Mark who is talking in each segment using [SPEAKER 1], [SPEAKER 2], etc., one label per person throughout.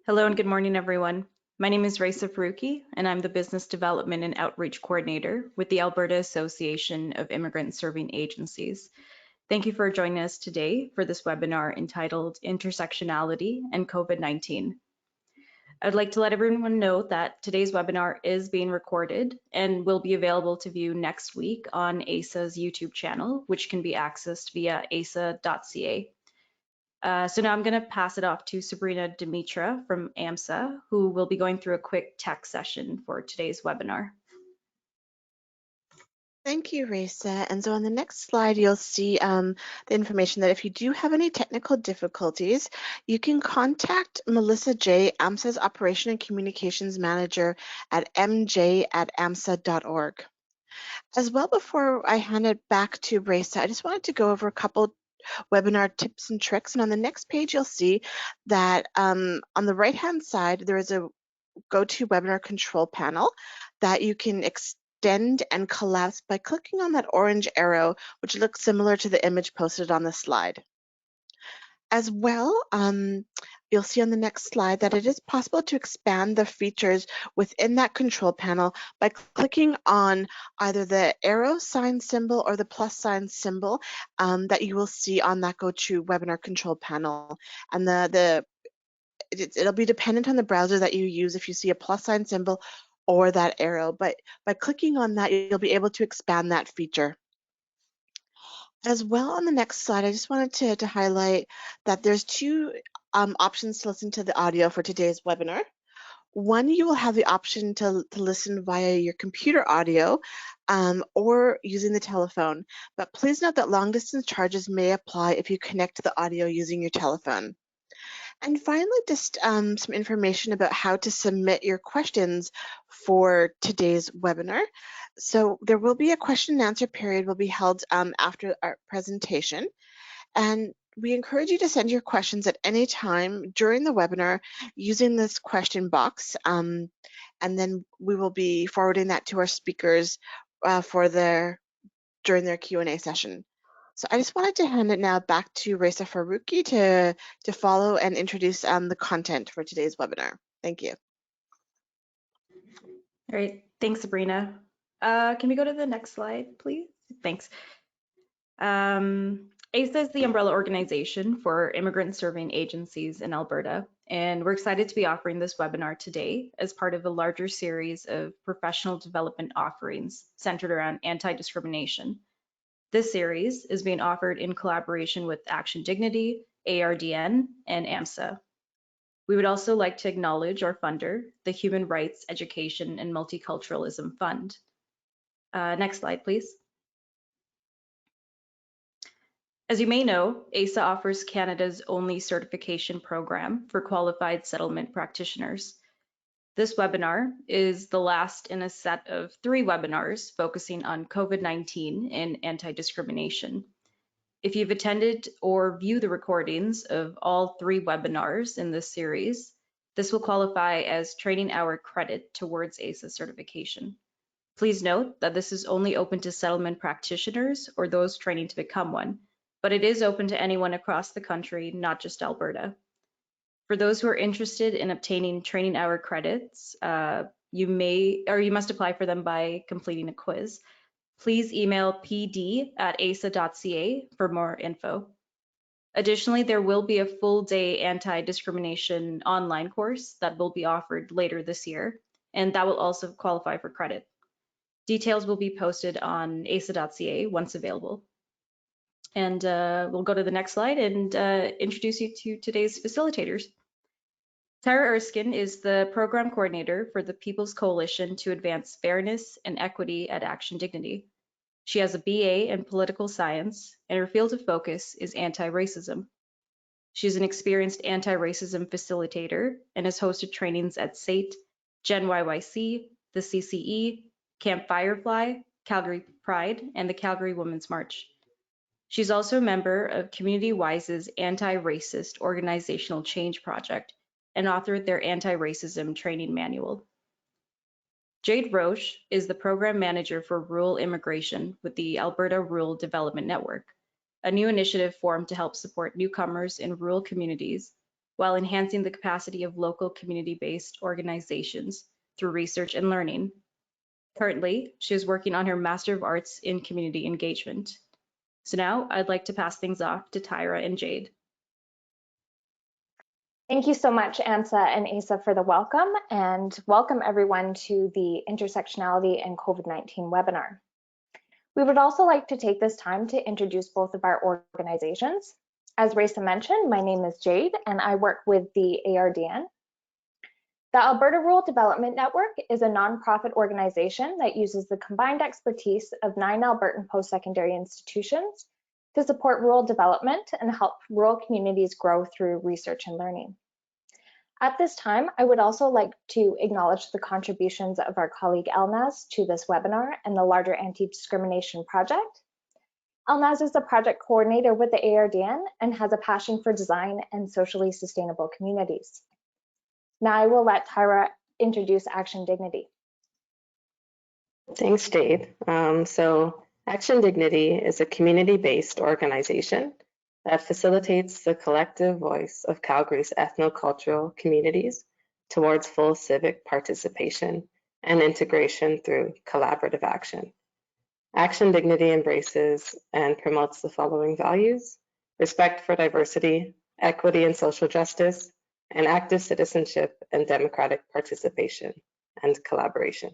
[SPEAKER 1] Hello and good morning, everyone. My name is Raeesa Farooqi, and I'm the Business Development and Outreach Coordinator with the Alberta Association of Immigrant Serving Agencies. Thank you for joining us today for this webinar entitled Intersectionality and COVID-19. I'd like to let everyone know that today's webinar is being recorded and will be available to view next week on AAISA's YouTube channel, which can be accessed via aisa.ca. So now I'm going to pass it off to Sabrina Dimitra from AMSSA, who will be going through a quick tech session for today's webinar.
[SPEAKER 2] Thank you, Raeesa. And so on the next slide, you'll see the information that if you do have any technical difficulties, you can contact Melissa J, AMSSA's Operation and Communications Manager at mj@amssa.org. As well, before I hand it back to Raeesa, I just wanted to go over a couple webinar tips and tricks. And on the next page, you'll see that on the right-hand side, there is a GoToWebinar control panel that you can extend and collapse by clicking on that orange arrow, which looks similar to the image posted on the slide. As well, you'll see on the next slide that it is possible to expand the features within that control panel by clicking on either the arrow sign symbol or the plus sign symbol that you will see on that GoToWebinar control panel. And it'll be dependent on the browser that you use if you see a plus sign symbol or that arrow, but by clicking on that, you'll be able to expand that feature. As well, on the next slide, I just wanted to highlight that there's two options to listen to the audio for today's webinar. One, you will have the option to listen via your computer audio or using the telephone, but please note that long distance charges may apply if you connect the audio using your telephone. And finally, just some information about how to submit your questions for today's webinar. So there will be a question and answer period will be held after our presentation. And we encourage you to send your questions at any time during the webinar using this question box. And then we will be forwarding that to our speakers during their Q&A session. So I just wanted to hand it now back to Raeesa Farooqi to follow and introduce the content for today's webinar. Thank you.
[SPEAKER 1] All right, thanks, Sabrina. Can we go to the next slide, please? Thanks. AAISA is the umbrella organization for immigrant serving agencies in Alberta, and we're excited to be offering this webinar today as part of a larger series of professional development offerings centered around anti-discrimination. This series is being offered in collaboration with ActionDignity, ARDN, and AMSSA. We would also like to acknowledge our funder, the Human Rights, Education, and Multiculturalism Fund. Next slide, please. As you may know, AAISA offers Canada's only certification program for qualified settlement practitioners. This webinar is the last in a set of 3 webinars focusing on COVID-19 and anti-discrimination. If you've attended or view the recordings of all 3 webinars in this series, this will qualify as training hour credit towards AAISA certification. Please note that this is only open to settlement practitioners or those training to become one, but it is open to anyone across the country, not just Alberta. For those who are interested in obtaining training hour credits, you must apply for them by completing a quiz. Please email pd@aisa.ca for more info. Additionally, there will be a full day anti-discrimination online course that will be offered later this year, and that will also qualify for credit. Details will be posted on aisa.ca once available. And we'll go to the next slide and introduce you to today's facilitators. Tyra Erskine is the program coordinator for the People's Coalition to Advance Fairness and Equity at ActionDignity. She has a BA in political science, and her field of focus is anti-racism. She's an experienced anti-racism facilitator and has hosted trainings at SAIT, Gen YYC, the CCE, Camp Firefly, Calgary Pride, and the Calgary Women's March. She's also a member of Community Wise's anti-racist organizational change project and authored their anti-racism training manual. Jayde Roche is the program manager for rural immigration with the Alberta Rural Development Network, a new initiative formed to help support newcomers in rural communities while enhancing the capacity of local community-based organizations through research and learning. Currently, she is working on her Master of Arts in Community Engagement. So now I'd like to pass things off to Tyra and Jayde.
[SPEAKER 3] Thank you so much, AMSSA and AAISA, for the welcome, and welcome everyone to the Intersectionality and COVID-19 webinar. We would also like to take this time to introduce both of our organizations. As Raeesa mentioned, my name is Jayde, and I work with the ARDN. The Alberta Rural Development Network is a nonprofit organization that uses the combined expertise of 9 Albertan post-secondary institutions to support rural development and help rural communities grow through research and learning. At this time, I would also like to acknowledge the contributions of our colleague Elnaz to this webinar and the larger anti-discrimination project. Elnaz is the project coordinator with the ARDN and has a passion for design and socially sustainable communities. Now I will let Tyra introduce ActionDignity.
[SPEAKER 4] Thanks, Jayde. So ActionDignity is a community-based organization that facilitates the collective voice of Calgary's ethnocultural communities towards full civic participation and integration through collaborative action. ActionDignity embraces and promotes the following values: respect for diversity, equity and social justice, and active citizenship and democratic participation and collaboration.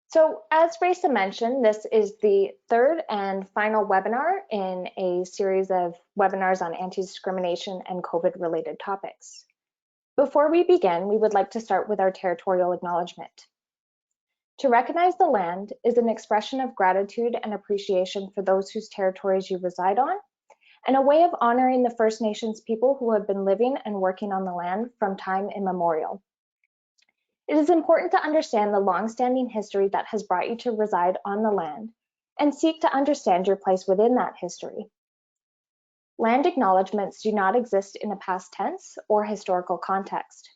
[SPEAKER 3] So as Raeesa mentioned, this is the third and final webinar in a series of webinars on anti-discrimination and COVID-related topics. Before we begin, we would like to start with our territorial acknowledgement. To recognize the land is an expression of gratitude and appreciation for those whose territories you reside on, and a way of honoring the First Nations people who have been living and working on the land from time immemorial. It is important to understand the long-standing history that has brought you to reside on the land and seek to understand your place within that history. Land acknowledgements do not exist in a past tense or historical context.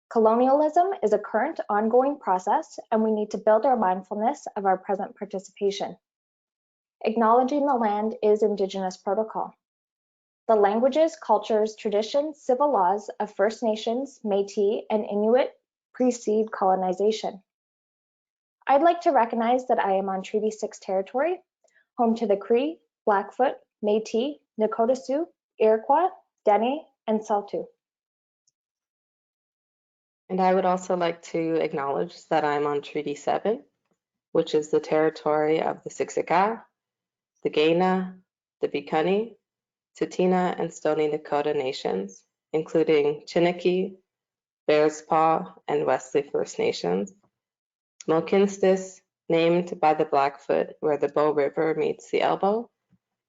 [SPEAKER 3] Colonialism is a current, ongoing process, and we need to build our mindfulness of our present participation. Acknowledging the land is Indigenous protocol. The languages, cultures, traditions, civil laws of First Nations, Métis, and Inuit precede colonization. I'd like to recognize that I am on Treaty 6 territory, home to the Cree, Blackfoot, Métis, Nakota Sioux, Iroquois, Dene, and Saulteaux.
[SPEAKER 4] And I would also like to acknowledge that I'm on Treaty 7, which is the territory of the Siksika, the Kainai, the Piikani, Tsuut'ina, and Stoney Nakoda nations, including Chiniki, Bears Paw, and Wesley First Nations. Mohkinstsis, named by the Blackfoot where the Bow River meets the Elbow,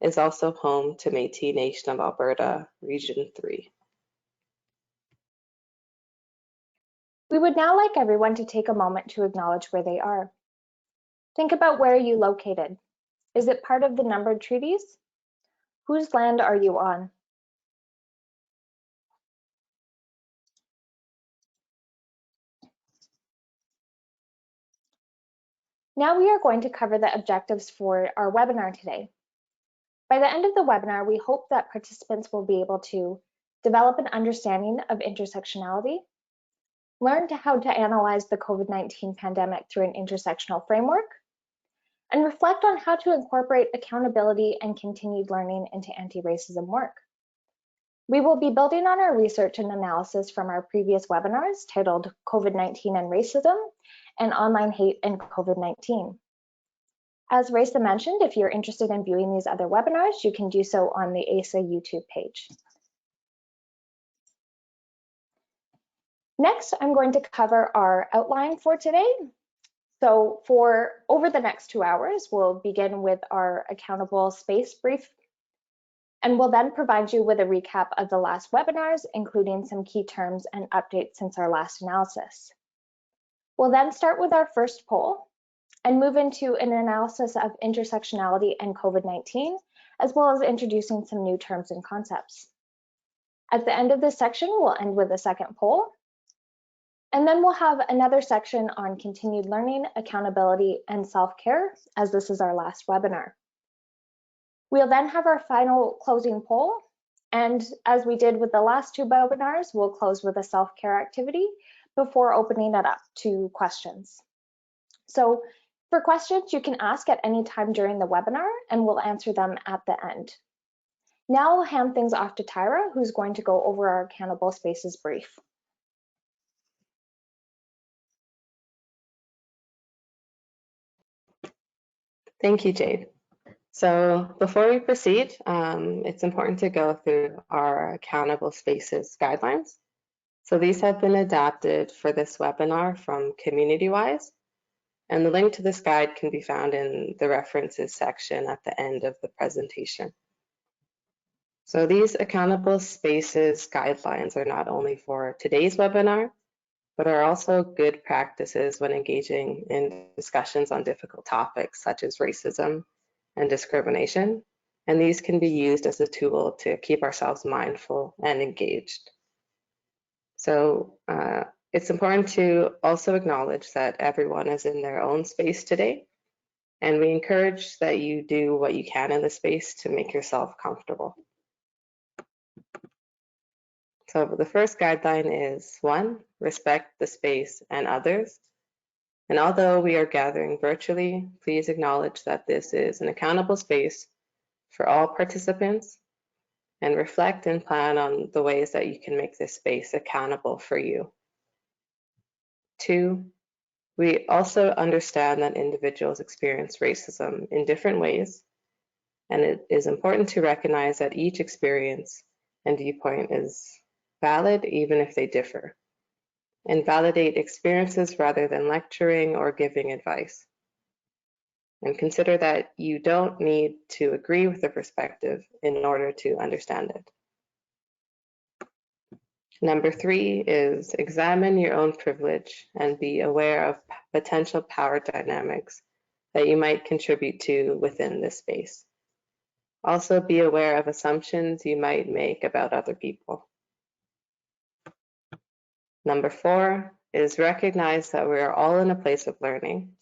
[SPEAKER 4] is also home to Métis Nation of Alberta, Region 3.
[SPEAKER 3] We would now like everyone to take a moment to acknowledge where they are. Think about where you located. Is it part of the numbered treaties? Whose land are you on? Now we are going to cover the objectives for our webinar today. By the end of the webinar, we hope that participants will be able to develop an understanding of intersectionality, learn how to analyze the COVID-19 pandemic through an intersectional framework, and reflect on how to incorporate accountability and continued learning into anti-racism work. We will be building on our research and analysis from our previous webinars titled COVID-19 and Racism and Online Hate and COVID-19. As Raeesa mentioned, if you're interested in viewing these other webinars, you can do so on the AAISA YouTube page. Next, I'm going to cover our outline for today. So for over the next 2 hours, we'll begin with our accountable space brief, and we'll then provide you with a recap of the last webinars, including some key terms and updates since our last analysis. We'll then start with our first poll and move into an analysis of intersectionality and COVID-19, as well as introducing some new terms and concepts. At the end of this section, we'll end with a second poll. And then we'll have another section on continued learning, accountability, and self-care, as this is our last webinar. We'll then have our final closing poll. And as we did with the last two webinars, we'll close with a self-care activity before opening it up to questions. So for questions, you can ask at any time during the webinar, and we'll answer them at the end. Now I'll hand things off to Tyra, who's going to go over our Accountable Spaces brief.
[SPEAKER 4] Thank you, Jayde. So before we proceed, it's important to go through our Accountable Spaces guidelines. So these have been adapted for this webinar from CommunityWise, and the link to this guide can be found in the references section at the end of the presentation. So these Accountable Spaces guidelines are not only for today's webinar, but are also good practices when engaging in discussions on difficult topics such as racism and discrimination. And these can be used as a tool to keep ourselves mindful and engaged. So it's important to also acknowledge that everyone is in their own space today. And we encourage that you do what you can in the space to make yourself comfortable. So the first guideline is 1, respect the space and others. And although we are gathering virtually, please acknowledge that this is an accountable space for all participants, and reflect and plan on the ways that you can make this space accountable for you. 2, we also understand that individuals experience racism in different ways, and it is important to recognize that each experience and viewpoint is valid even if they differ, and validate experiences rather than lecturing or giving advice. And consider that you don't need to agree with the perspective in order to understand it. Number 3 is examine your own privilege and be aware of potential power dynamics that you might contribute to within this space. Also be aware of assumptions you might make about other people. Number 4 is recognize that we are all in a place of learning.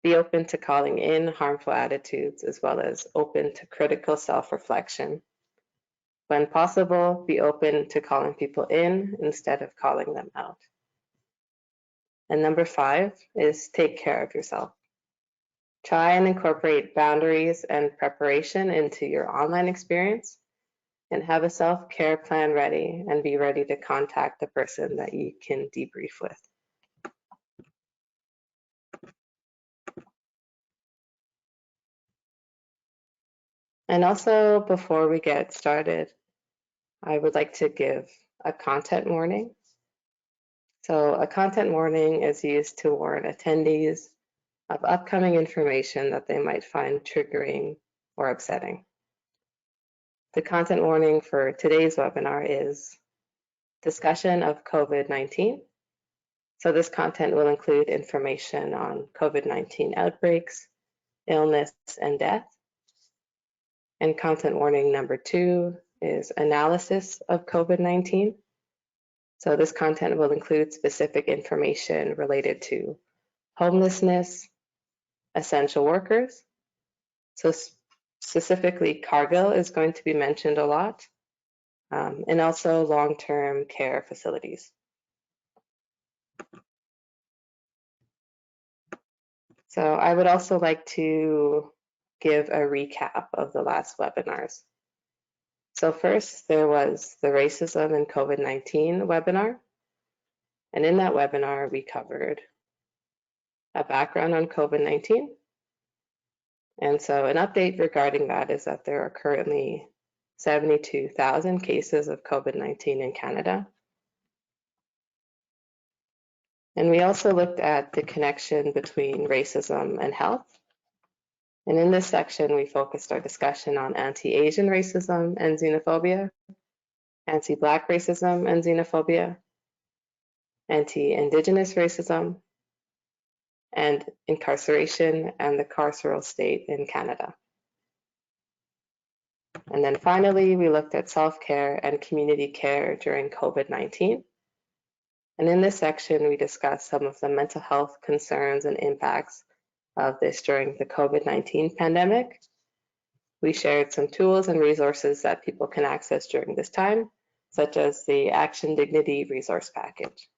[SPEAKER 4] Be open to calling in harmful attitudes as well as open to critical self-reflection. When possible, be open to calling people in instead of calling them out. And number 5 is take care of yourself. Try and incorporate boundaries and preparation into your online experience, and have a self-care plan ready and be ready to contact the person that you can debrief with. And also, before we get started, I would like to give a content warning. So a content warning is used to warn attendees of upcoming information that they might find triggering or upsetting. The content warning for today's webinar is discussion of COVID-19. So this content will include information on COVID-19 outbreaks, illness, and death. And content warning number 2 is analysis of COVID-19. So this content will include specific information related to homelessness, essential workers. So specifically, Cargill is going to be mentioned a lot, and also long-term care facilities. So I would also like to give a recap of the last webinars. So first, there was the Racism and COVID-19 webinar. And in that webinar, we covered a background on COVID-19. And so an update regarding that is that there are currently 72,000 cases of COVID-19 in Canada. And we also looked at the connection between racism and health. And in this section, we focused our discussion on anti-Asian racism and xenophobia, anti-Black racism and xenophobia, anti-Indigenous racism, and incarceration and the carceral state in Canada. And then finally, we looked at self-care and community care during COVID-19. And in this section, we discuss some of the mental health concerns and impacts of this during the COVID-19 pandemic. We shared some tools and resources that people can access during this time, such as the ActionDignity resource package.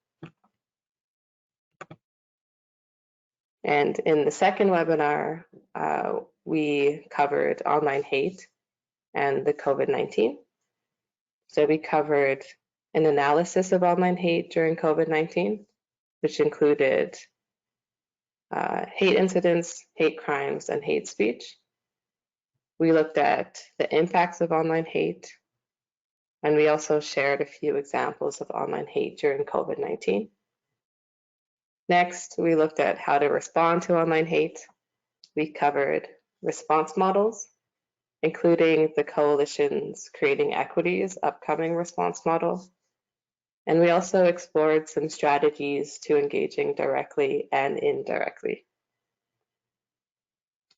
[SPEAKER 4] And in the second webinar, we covered online hate and the COVID-19. So we covered an analysis of online hate during COVID-19, which included hate incidents, hate crimes, and hate speech. We looked at the impacts of online hate, and we also shared a few examples of online hate during COVID-19. Next, we looked at how to respond to online hate. We covered response models, including the coalition's Creating Equity's upcoming response model. And we also explored some strategies to engaging directly and indirectly.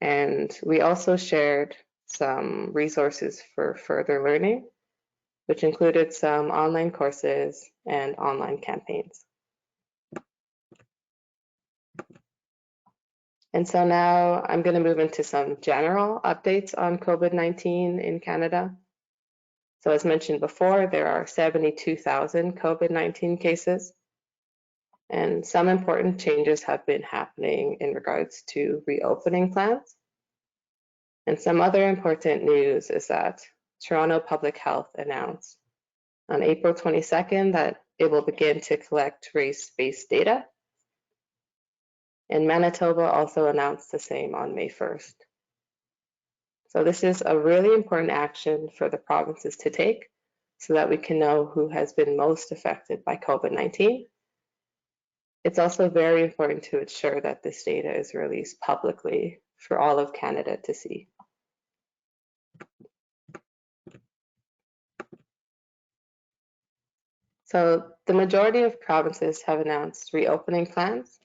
[SPEAKER 4] And we also shared some resources for further learning, which included some online courses and online campaigns. And so now I'm going to move into some general updates on COVID-19 in Canada. So as mentioned before, there are 72,000 COVID-19 cases, and some important changes have been happening in regards to reopening plans. And some other important news is that Toronto Public Health announced on April 22nd that it will begin to collect race-based data. And Manitoba also announced the same on May 1st. So this is a really important action for the provinces to take so that we can know who has been most affected by COVID-19. It's also very important to ensure that this data is released publicly for all of Canada to see. So the majority of provinces have announced reopening plans,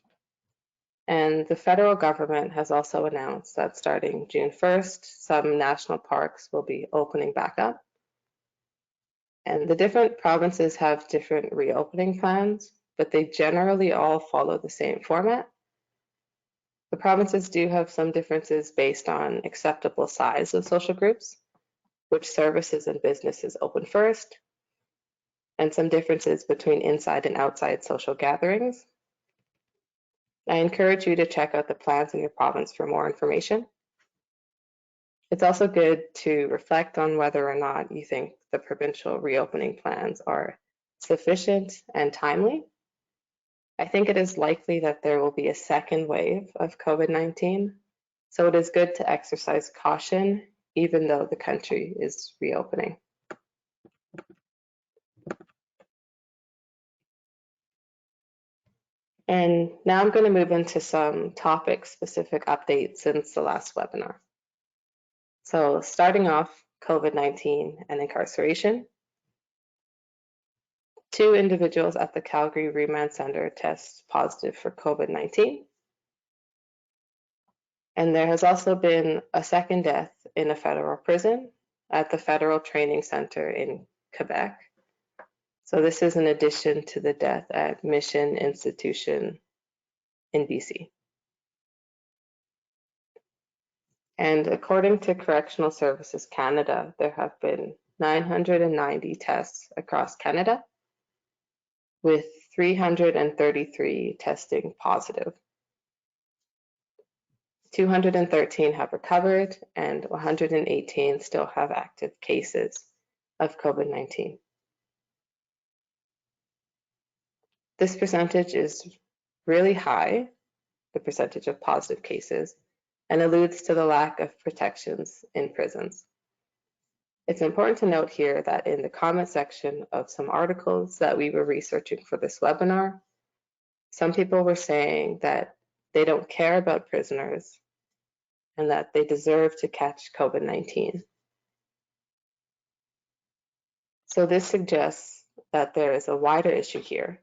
[SPEAKER 4] and the federal government has also announced that starting June 1st, some national parks will be opening back up. And the different provinces have different reopening plans, but they generally all follow the same format. The provinces do have some differences based on acceptable size of social groups, which services and businesses open first, and some differences between inside and outside social gatherings. I encourage you to check out the plans in your province for more information. It's also good to reflect on whether or not you think the provincial reopening plans are sufficient and timely. I think it is likely that there will be a second wave of COVID-19, so it is good to exercise caution even though the country is reopening. And now I'm going to move into some topic-specific updates since the last webinar. So starting off, COVID-19 and incarceration. 2 individuals at the Calgary Remand Center test positive for COVID-19. And there has also been a second death in a federal prison at the Federal Training Center in Quebec. So this is in addition to the death at Mission Institution in BC. And according to Correctional Services Canada, there have been 990 tests across Canada, with 333 testing positive. 213 have recovered, and 118 still have active cases of COVID-19. This percentage is really high, the percentage of positive cases, and alludes to the lack of protections in prisons. It's important to note here that in the comment section of some articles that we were researching for this webinar, some people were saying that they don't care about prisoners and that they deserve to catch COVID-19. So this suggests that there is a wider issue here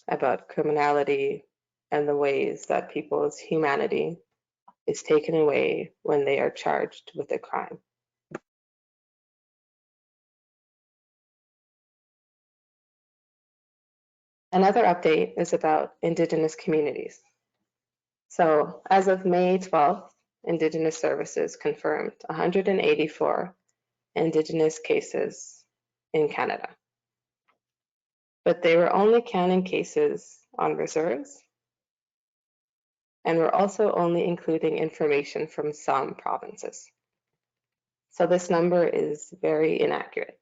[SPEAKER 4] about criminality and the ways that people's humanity is taken away when they are charged with a crime. Another update is about Indigenous communities. So as of May 12th, Indigenous Services confirmed 184 Indigenous cases in Canada. But they were only counting cases on reserves, and were also only including information from some provinces. So this number is very inaccurate.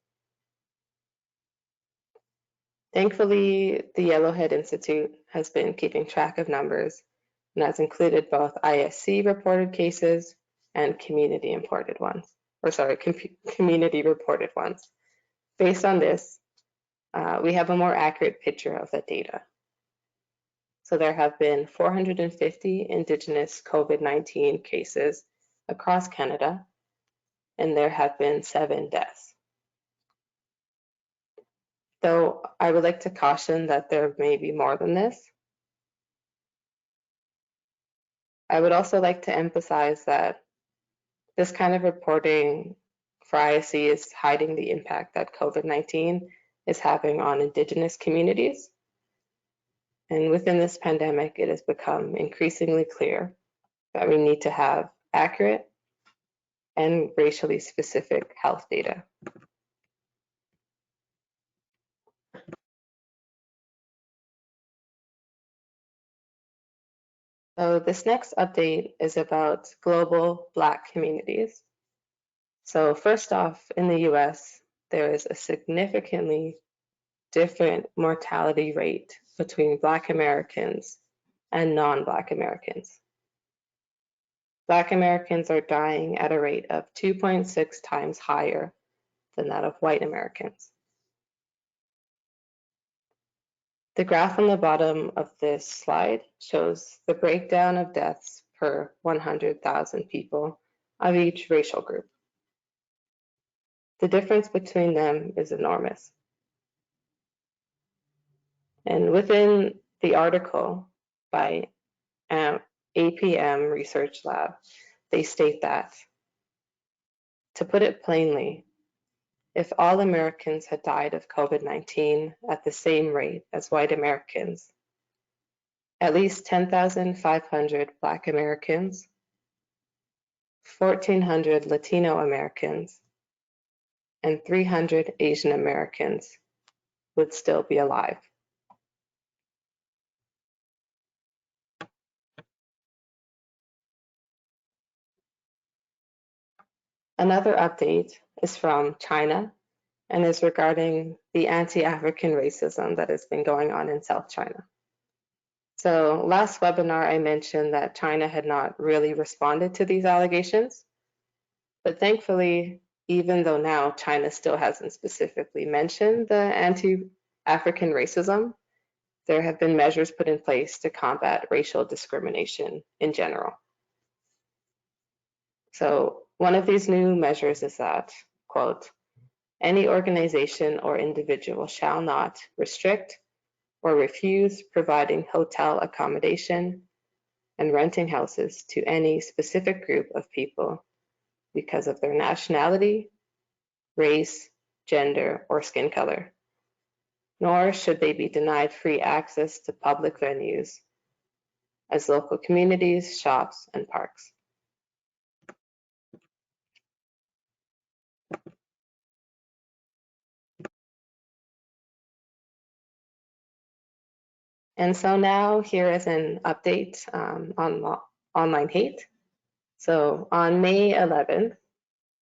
[SPEAKER 4] Thankfully, the Yellowhead Institute has been keeping track of numbers and has included both ISC reported cases and community reported ones. Based on this, we have a more accurate picture of the data. So there have been 450 Indigenous COVID-19 cases across Canada, and there have been 7 deaths. Though I would like to caution that there may be more than this. I would also like to emphasize that this kind of reporting for ISC is hiding the impact that COVID-19 is having on Indigenous communities. And within this pandemic, it has become increasingly clear that we need to have accurate and racially specific health data. So this next update is about global Black communities. So first off, in the US, there is a significantly different mortality rate between Black Americans and non-Black Americans. Black Americans are dying at a rate of 2.6 times higher than that of white Americans. The graph on the bottom of this slide shows the breakdown of deaths per 100,000 people of each racial group. The difference between them is enormous. And within the article by APM Research Lab, they state that, to put it plainly, if all Americans had died of COVID-19 at the same rate as white Americans, at least 10,500 Black Americans, 1,400 Latino Americans, and 300 Asian Americans would still be alive. Another update is from China and is regarding the anti-African racism that has been going on in South China. So last webinar, I mentioned that China had not really responded to these allegations, but thankfully, even though now China still hasn't specifically mentioned the anti-African racism, there have been measures put in place to combat racial discrimination in general. So one of these new measures is that, quote, any organization or individual shall not restrict or refuse providing hotel accommodation and renting houses to any specific group of people because of their nationality, race, gender, or skin color, nor should they be denied free access to public venues as local communities, shops, and parks. And so now here is an update on online hate. So on May 11th,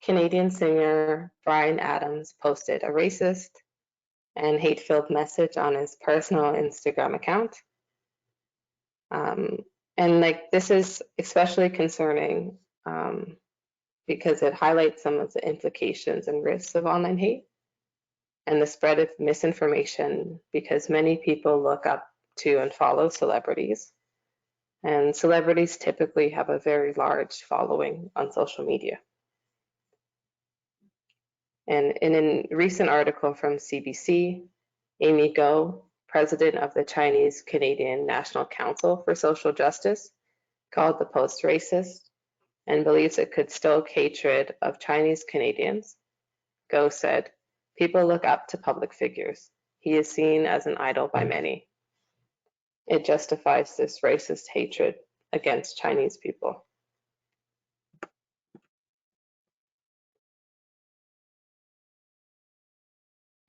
[SPEAKER 4] Canadian singer Bryan Adams posted a racist and hate-filled message on his personal Instagram account. And like this is especially concerning because it highlights some of the implications and risks of online hate and the spread of misinformation, because many people look up to and follow celebrities. And celebrities typically have a very large following on social media. And in a recent article from CBC, Amy Go, president of the Chinese Canadian National Council for Social Justice, called the post racist and believes it could stoke hatred of Chinese Canadians. Go said, "People look up to public figures. He is seen as an idol by many. It justifies this racist hatred against Chinese people.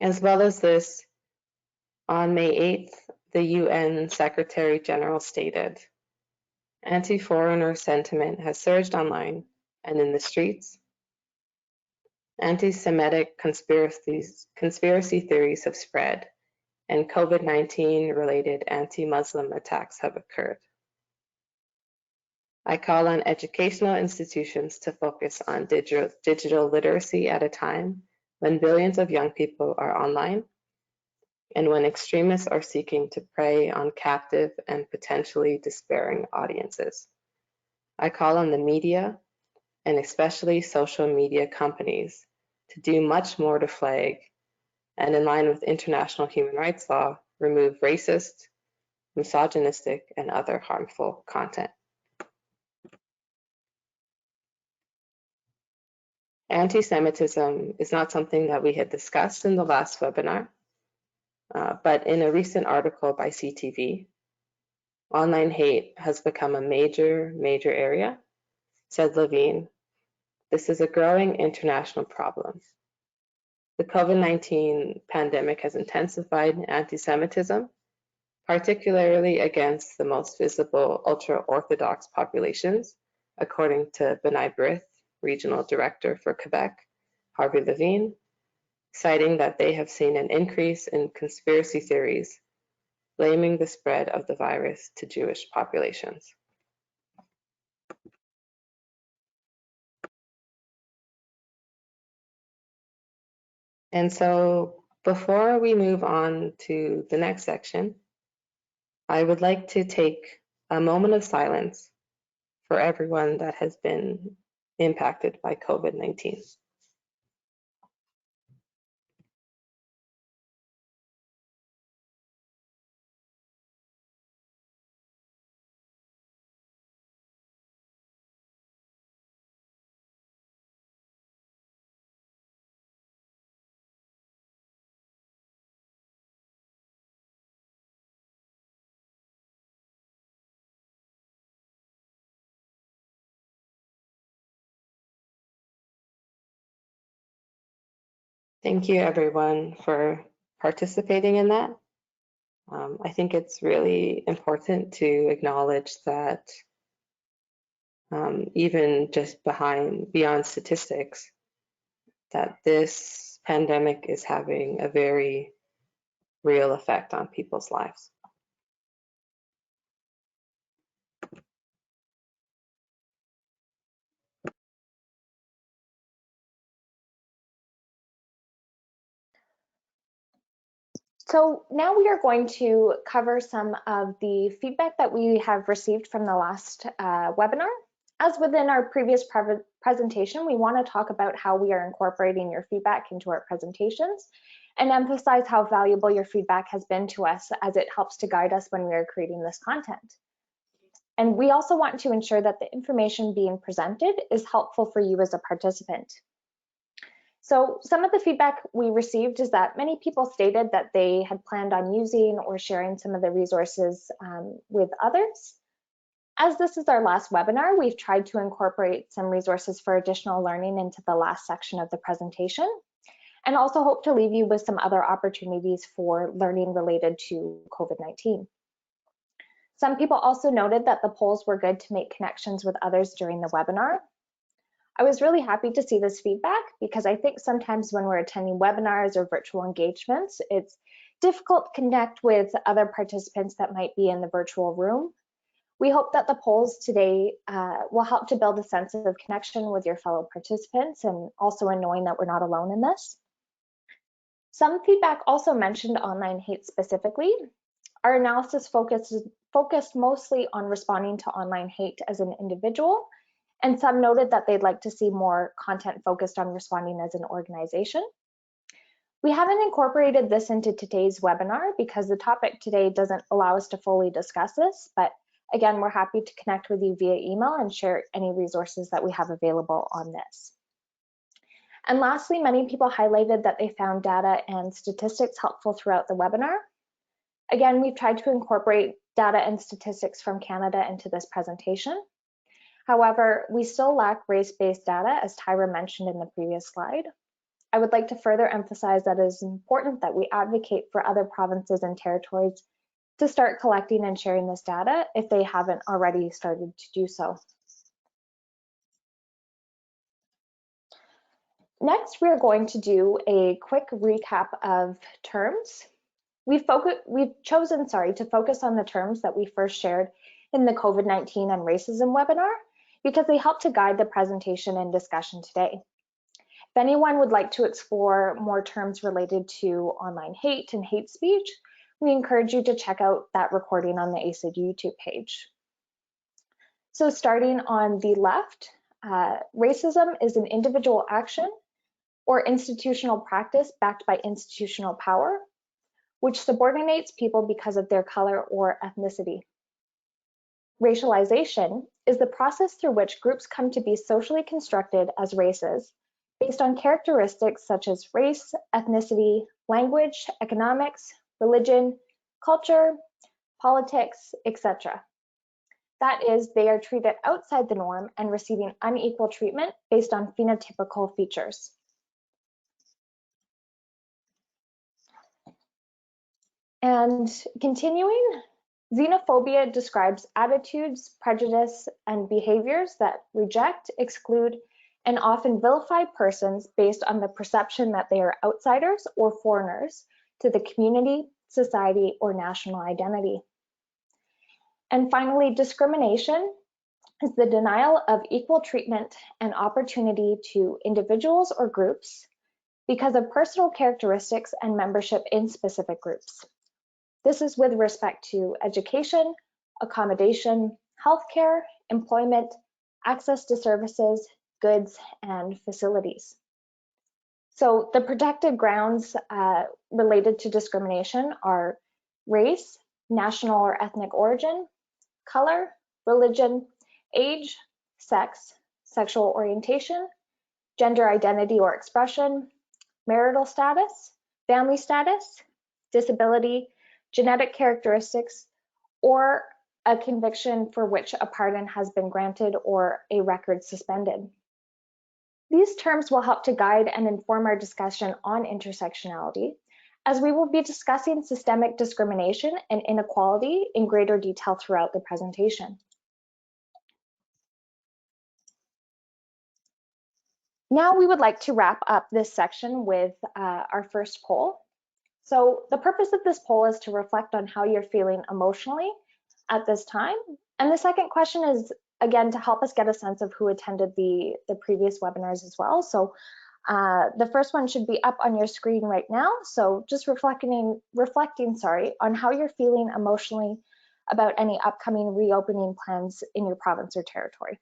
[SPEAKER 4] As well as this, on May 8th, the UN Secretary General stated, anti-foreigner sentiment has surged online and in the streets. Anti-Semitic conspiracy theories have spread, and COVID-19 related anti-Muslim attacks have occurred. I call on educational institutions to focus on digital literacy at a time when billions of young people are online and when extremists are seeking to prey on captive and potentially despairing audiences. I call on the media, and especially social media companies, to do much more to flag and, in line with international human rights law, remove racist, misogynistic, and other harmful content. Anti-Semitism is not something that we had discussed in the last webinar, but in a recent article by CTV, online hate has become a major area, said Levine. This is a growing international problem. The COVID-19 pandemic has intensified anti-Semitism, particularly against the most visible ultra-Orthodox populations, according to B'nai B'rith, Regional Director for Quebec, Harvey Levine, citing that they have seen an increase in conspiracy theories, blaming the spread of the virus to Jewish populations. And so before we move on to the next section, I would like to take a moment of silence for everyone that has been impacted by COVID-19. Thank you, everyone, for participating in that. I think it's really important to acknowledge that even just beyond statistics, that this pandemic is having a very real effect on people's lives.
[SPEAKER 3] So now we are going to cover some of the feedback that we have received from the last webinar. As within our previous presentation, we want to talk about how we are incorporating your feedback into our presentations and emphasize how valuable your feedback has been to us as it helps to guide us when we are creating this content. And we also want to ensure that the information being presented is helpful for you as a participant. So some of the feedback we received is that many people stated that they had planned on using or sharing some of the resources with others. As this is our last webinar, we've tried to incorporate some resources for additional learning into the last section of the presentation, and also hope to leave you with some other opportunities for learning related to COVID-19. Some people also noted that the polls were good to make connections with others during the webinar. I was really happy to see this feedback because I think sometimes when we're attending webinars or virtual engagements, it's difficult to connect with other participants that might be in the virtual room. We hope that the polls today will help to build a sense of connection with your fellow participants and also in knowing that we're not alone in this. Some feedback also mentioned online hate specifically. Our analysis focused mostly on responding to online hate as an individual, and some noted that they'd like to see more content focused on responding as an organization. We haven't incorporated this into today's webinar because the topic today doesn't allow us to fully discuss this, but again, we're happy to connect with you via email and share any resources that we have available on this. And lastly, many people highlighted that they found data and statistics helpful throughout the webinar. Again, we've tried to incorporate data and statistics from Canada into this presentation. However, we still lack race-based data, as Tyra mentioned in the previous slide. I would like to further emphasize that it is important that we advocate for other provinces and territories to start collecting and sharing this data if they haven't already started to do so. Next, we're going to do a quick recap of terms. We've chosen to focus on the terms that we first shared in the COVID-19 and racism webinar because they help to guide the presentation and discussion today. If anyone would like to explore more terms related to online hate and hate speech, we encourage you to check out that recording on the AAISA YouTube page. So starting on the left, racism is an individual action or institutional practice backed by institutional power, which subordinates people because of their color or ethnicity. Racialization is the process through which groups come to be socially constructed as races based on characteristics such as race, ethnicity, language, economics, religion, culture, politics, etc. That is, they are treated outside the norm and receiving unequal treatment based on phenotypical features. And continuing, xenophobia describes attitudes, prejudice, and behaviors that reject, exclude, and often vilify persons based on the perception that they are outsiders or foreigners to the community, society, or national identity. And finally, discrimination is the denial of equal treatment and opportunity to individuals or groups because of personal characteristics and membership in specific groups. This is with respect to education, accommodation, healthcare, employment, access to services, goods, and facilities. So the protected grounds related to discrimination are race, national or ethnic origin, color, religion, age, sex, sexual orientation, gender identity or expression, marital status, family status, disability, genetic characteristics, or a conviction for which a pardon has been granted or a record suspended. These terms will help to guide and inform our discussion on intersectionality, as we will be discussing systemic discrimination and inequality in greater detail throughout the presentation. Now we would like to wrap up this section with our first poll. So the purpose of this poll is to reflect on how you're feeling emotionally at this time. And the second question is, again, to help us get a sense of who attended the previous webinars as well. So the first one should be up on your screen right now. So just reflecting on how you're feeling emotionally about any upcoming reopening plans in your province or territory.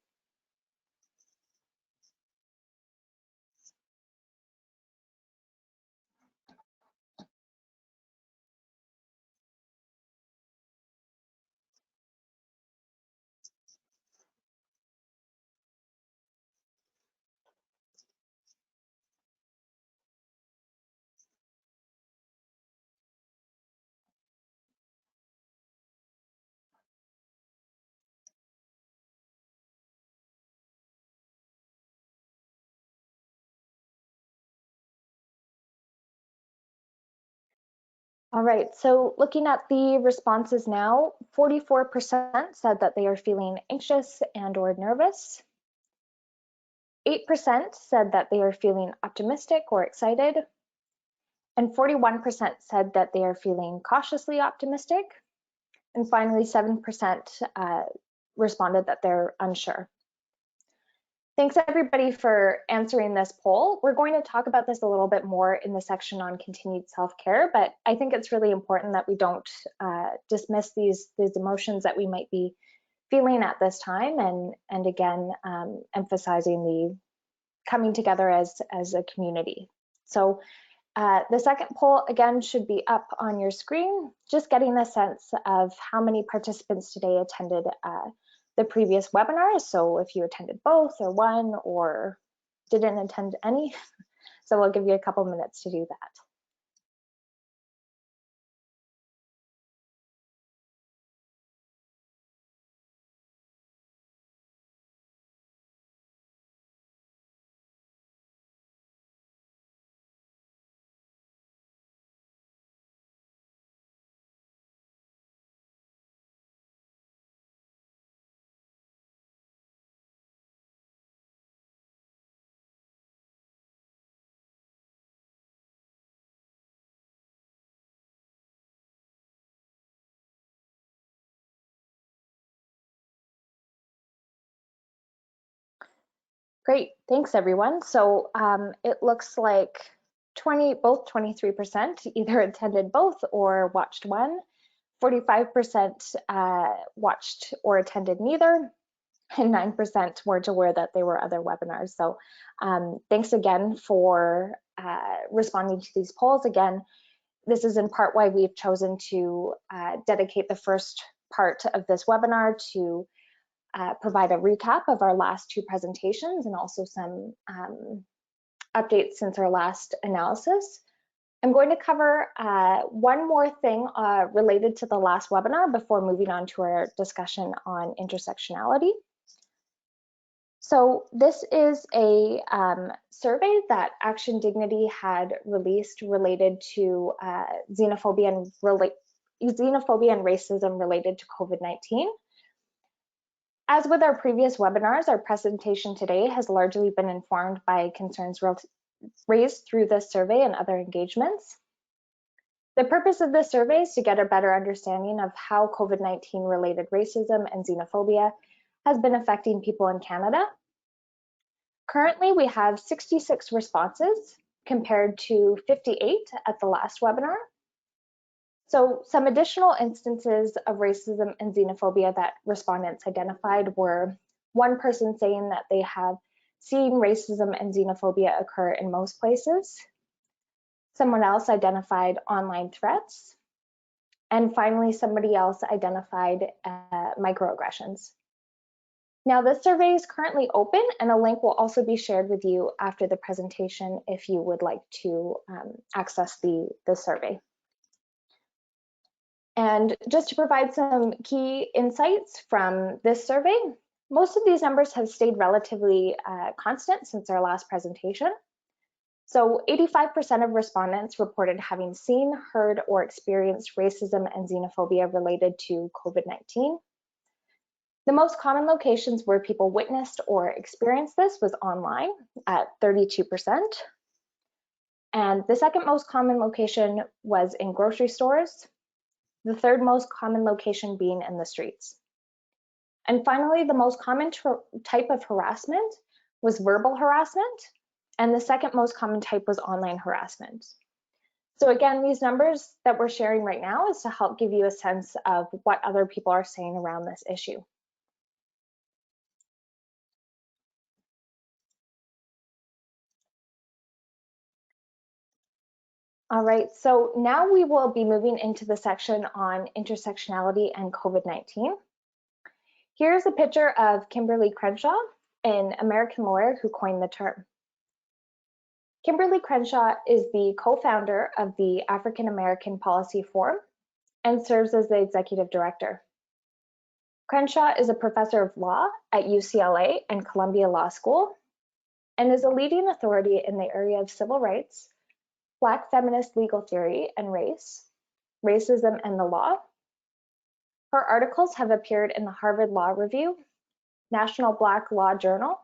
[SPEAKER 3] All right, so looking at the responses now, 44% said that they are feeling anxious and or nervous. 8% said that they are feeling optimistic or excited. And 41% said that they are feeling cautiously optimistic. And finally, 7% responded that they're unsure. Thanks everybody for answering this poll. We're going to talk about this a little bit more in the section on continued self-care, but I think it's really important that we don't dismiss these emotions that we might be feeling at this time, and again, emphasizing the coming together as a community. So the second poll again should be up on your screen, just getting a sense of how many participants today attended the previous webinar. So if you attended both or one or didn't attend any, so we'll give you a couple minutes to do that. Great, thanks everyone. So it looks like both 23% either attended both or watched one, 45% watched or attended neither, and 9% weren't aware that there were other webinars. So thanks again for responding to these polls. Again, this is in part why we've chosen to dedicate the first part of this webinar to provide a recap of our last two presentations and also some updates since our last analysis. I'm going to cover one more thing related to the last webinar before moving on to our discussion on intersectionality. So this is a survey that ActionDignity had released related to xenophobia and racism related to COVID-19. As with our previous webinars, our presentation today has largely been informed by concerns raised through this survey and other engagements. The purpose of this survey is to get a better understanding of how COVID-19 related racism and xenophobia has been affecting people in Canada. Currently, we have 66 responses compared to 58 at the last webinar. So some additional instances of racism and xenophobia that respondents identified were one person saying that they have seen racism and xenophobia occur in most places. Someone else identified online threats. And finally, somebody else identified microaggressions. Now, this survey is currently open and a link will also be shared with you after the presentation if you would like to access the survey. And just to provide some key insights from this survey, most of these numbers have stayed relatively constant since our last presentation. So 85% of respondents reported having seen, heard, or experienced racism and xenophobia related to COVID-19. The most common locations where people witnessed or experienced this was online at 32%. And the second most common location was in grocery stores, the third most common location being in the streets. And finally, the most common type of harassment was verbal harassment, and the second most common type was online harassment. So again, these numbers that we're sharing right now is to help give you a sense of what other people are saying around this issue. All right, so now we will be moving into the section on intersectionality and COVID-19. Here's a picture of Kimberly Crenshaw, an American lawyer who coined the term. Kimberly Crenshaw is the co-founder of the African American Policy Forum and serves as the executive director. Crenshaw is a professor of law at UCLA and Columbia Law School and is a leading authority in the area of civil rights, Black feminist legal theory and race, racism and the law. Her articles have appeared in the Harvard Law Review, National Black Law Journal,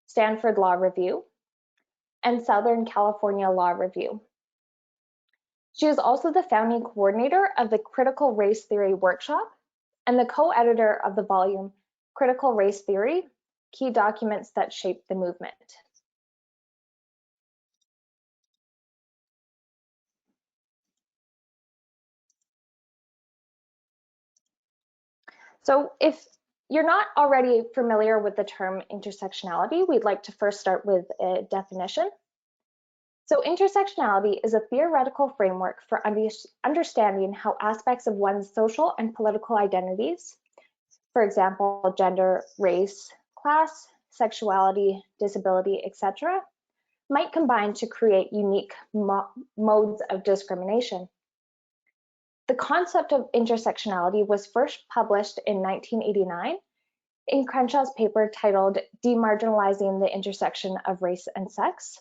[SPEAKER 3] Stanford Law Review, and Southern California Law Review. She is also the founding coordinator of the Critical Race Theory Workshop and the co-editor of the volume Critical Race Theory, Key Documents That Shaped the Movement. So if you're not already familiar with the term intersectionality, we'd like to first start with a definition. So intersectionality is a theoretical framework for understanding how aspects of one's social and political identities, for example, gender, race, class, sexuality, disability, etc., might combine to create unique modes of discrimination. The concept of intersectionality was first published in 1989 in Crenshaw's paper titled Demarginalizing the Intersection of Race and Sex.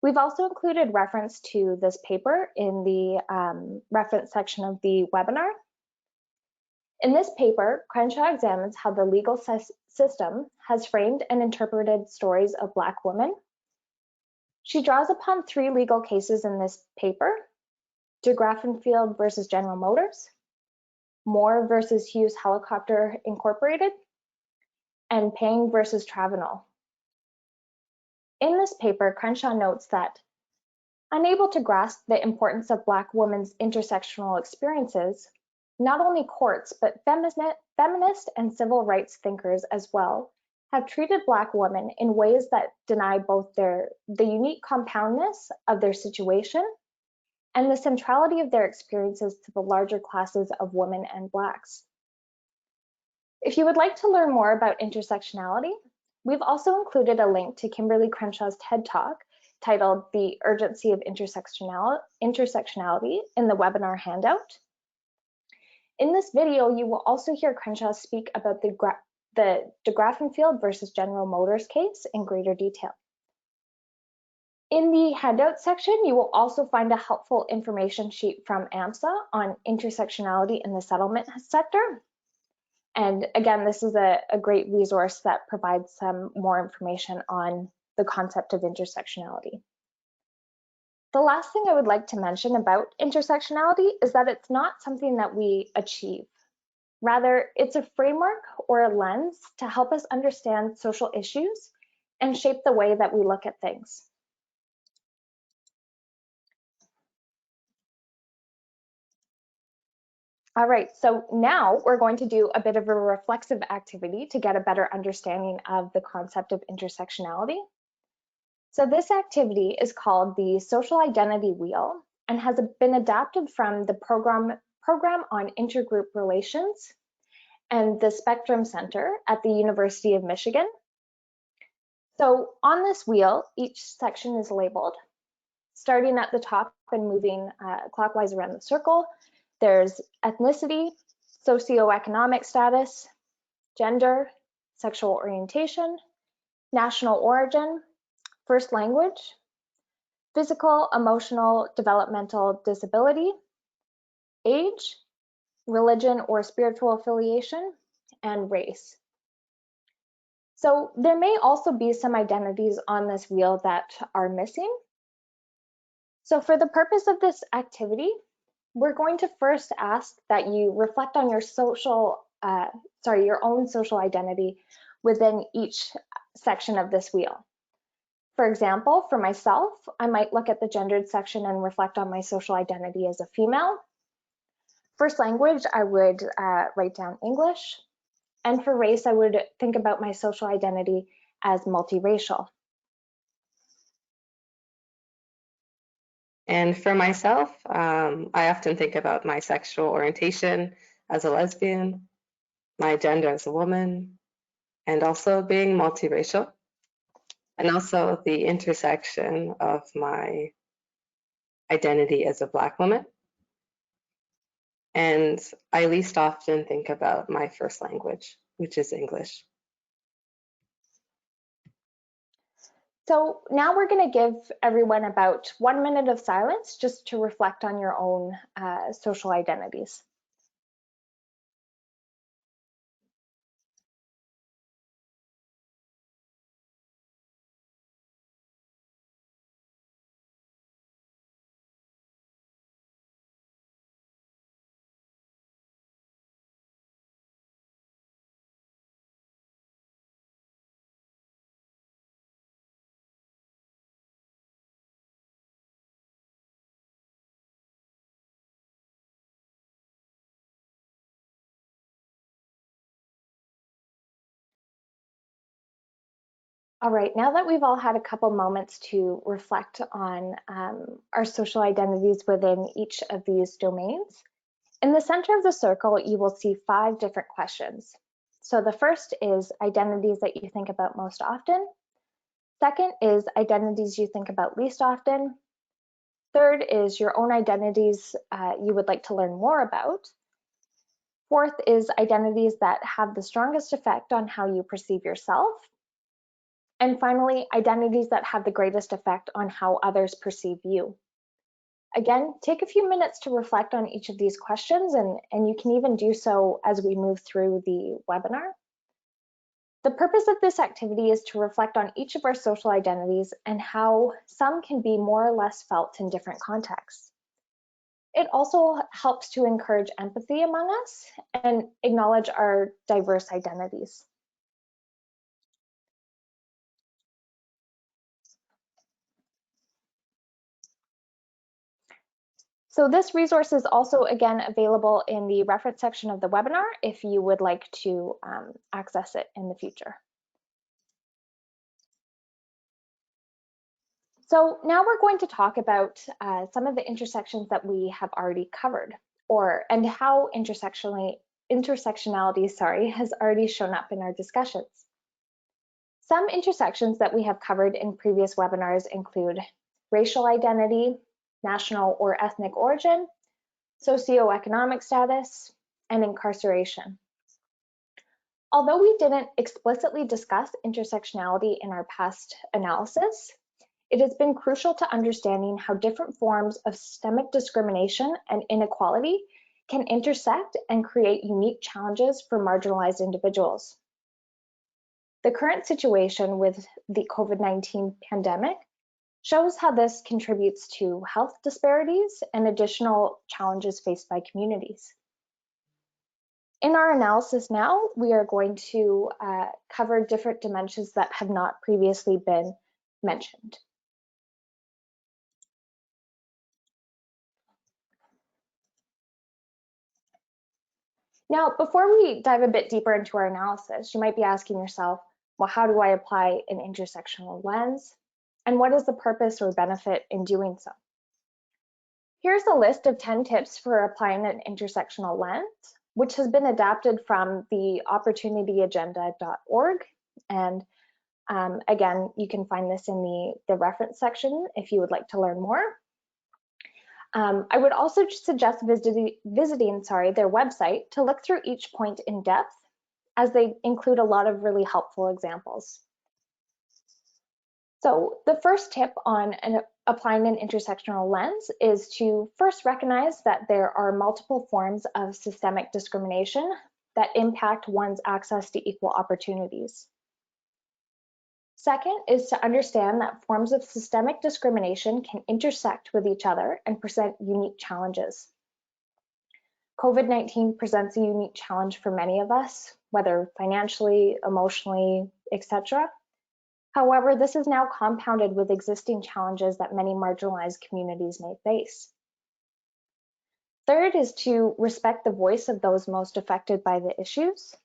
[SPEAKER 3] We've also included reference to this paper in the reference section of the webinar. In this paper, Crenshaw examines how the legal system has framed and interpreted stories of Black women. She draws upon three legal cases in this paper: De Graffenfeld versus General Motors, Moore versus Hughes Helicopter Incorporated, and Pang versus Travenol. In this paper, Crenshaw notes that unable to grasp the importance of Black women's intersectional experiences, not only courts, but feminist and civil rights thinkers as well have treated Black women in ways that deny both the unique compoundness of their situation and the centrality of their experiences to the larger classes of women and Blacks. If you would like to learn more about intersectionality, we've also included a link to Kimberly Crenshaw's TED Talk titled The Urgency of Intersectionality in the webinar handout. In this video, you will also hear Crenshaw speak about the de Grafenfield versus General Motors case in greater detail. In the handout section, you will also find a helpful information sheet from AMSSA on intersectionality in the settlement sector. And again, this is a great resource that provides some more information on the concept of intersectionality. The last thing I would like to mention about intersectionality is that it's not something that we achieve. Rather, it's a framework or a lens to help us understand social issues and shape the way that we look at things. All right, so now we're going to do a bit of a reflexive activity to get a better understanding of the concept of intersectionality. So this activity is called the Social Identity Wheel and has been adapted from the program on Intergroup Relations and the Spectrum Center at the University of Michigan. So on this wheel, each section is labeled. Starting at the top and moving clockwise around the circle, there's ethnicity, socioeconomic status, gender, sexual orientation, national origin, first language, physical, emotional, developmental disability, age, religion or spiritual affiliation, and race. So there may also be some identities on this wheel that are missing. So for the purpose of this activity, we're going to first ask that you reflect on your your own social identity within each section of this wheel. For example, for myself, I might look at the gendered section and reflect on my social identity as a female. First language, I would write down English. And for race, I would think about my social identity as multiracial.
[SPEAKER 4] And for myself, I often think about my sexual orientation as a lesbian, my gender as a woman, and also being multiracial, and also the intersection of my identity as a Black woman. And I least often think about my first language, which is English.
[SPEAKER 3] So now we're going to give everyone about 1 minute of silence just to reflect on your own social identities. All right, now that we've all had a couple moments to reflect on our social identities within each of these domains, in the center of the circle, you will see 5 different questions. So the first is identities that you think about most often. Second is identities you think about least often. Third is your own identities you would like to learn more about. Fourth is identities that have the strongest effect on how you perceive yourself. And finally, identities that have the greatest effect on how others perceive you. Again, take a few minutes to reflect on each of these questions, and you can even do so as we move through the webinar. The purpose of this activity is to reflect on each of our social identities and how some can be more or less felt in different contexts. It also helps to encourage empathy among us and acknowledge our diverse identities. So this resource is also, again, available in the reference section of the webinar if you would like to access it in the future. So now we're going to talk about some of the intersections that we have already covered, and how intersectionality has already shown up in our discussions. Some intersections that we have covered in previous webinars include racial identity, national or ethnic origin, socioeconomic status, and incarceration. Although we didn't explicitly discuss intersectionality in our past analysis, it has been crucial to understanding how different forms of systemic discrimination and inequality can intersect and create unique challenges for marginalized individuals. The current situation with the COVID-19 pandemic shows how this contributes to health disparities and additional challenges faced by communities. In our analysis now, we are going to cover different dimensions that have not previously been mentioned. Now, before we dive a bit deeper into our analysis, you might be asking yourself, well, how do I apply an intersectional lens? And what is the purpose or benefit in doing so? Here's a list of 10 tips for applying an intersectional lens, which has been adapted from the opportunityagenda.org. And again, you can find this in the reference section if you would like to learn more. I would also suggest visiting their website to look through each point in depth, as they include a lot of really helpful examples. So the first tip on applying an intersectional lens is to first recognize that there are multiple forms of systemic discrimination that impact one's access to equal opportunities. Second is to understand that forms of systemic discrimination can intersect with each other and present unique challenges. COVID-19 presents a unique challenge for many of us, whether financially, emotionally, etc. However, this is now compounded with existing challenges that many marginalized communities may face. Third is to respect the voice of those most affected by the issues.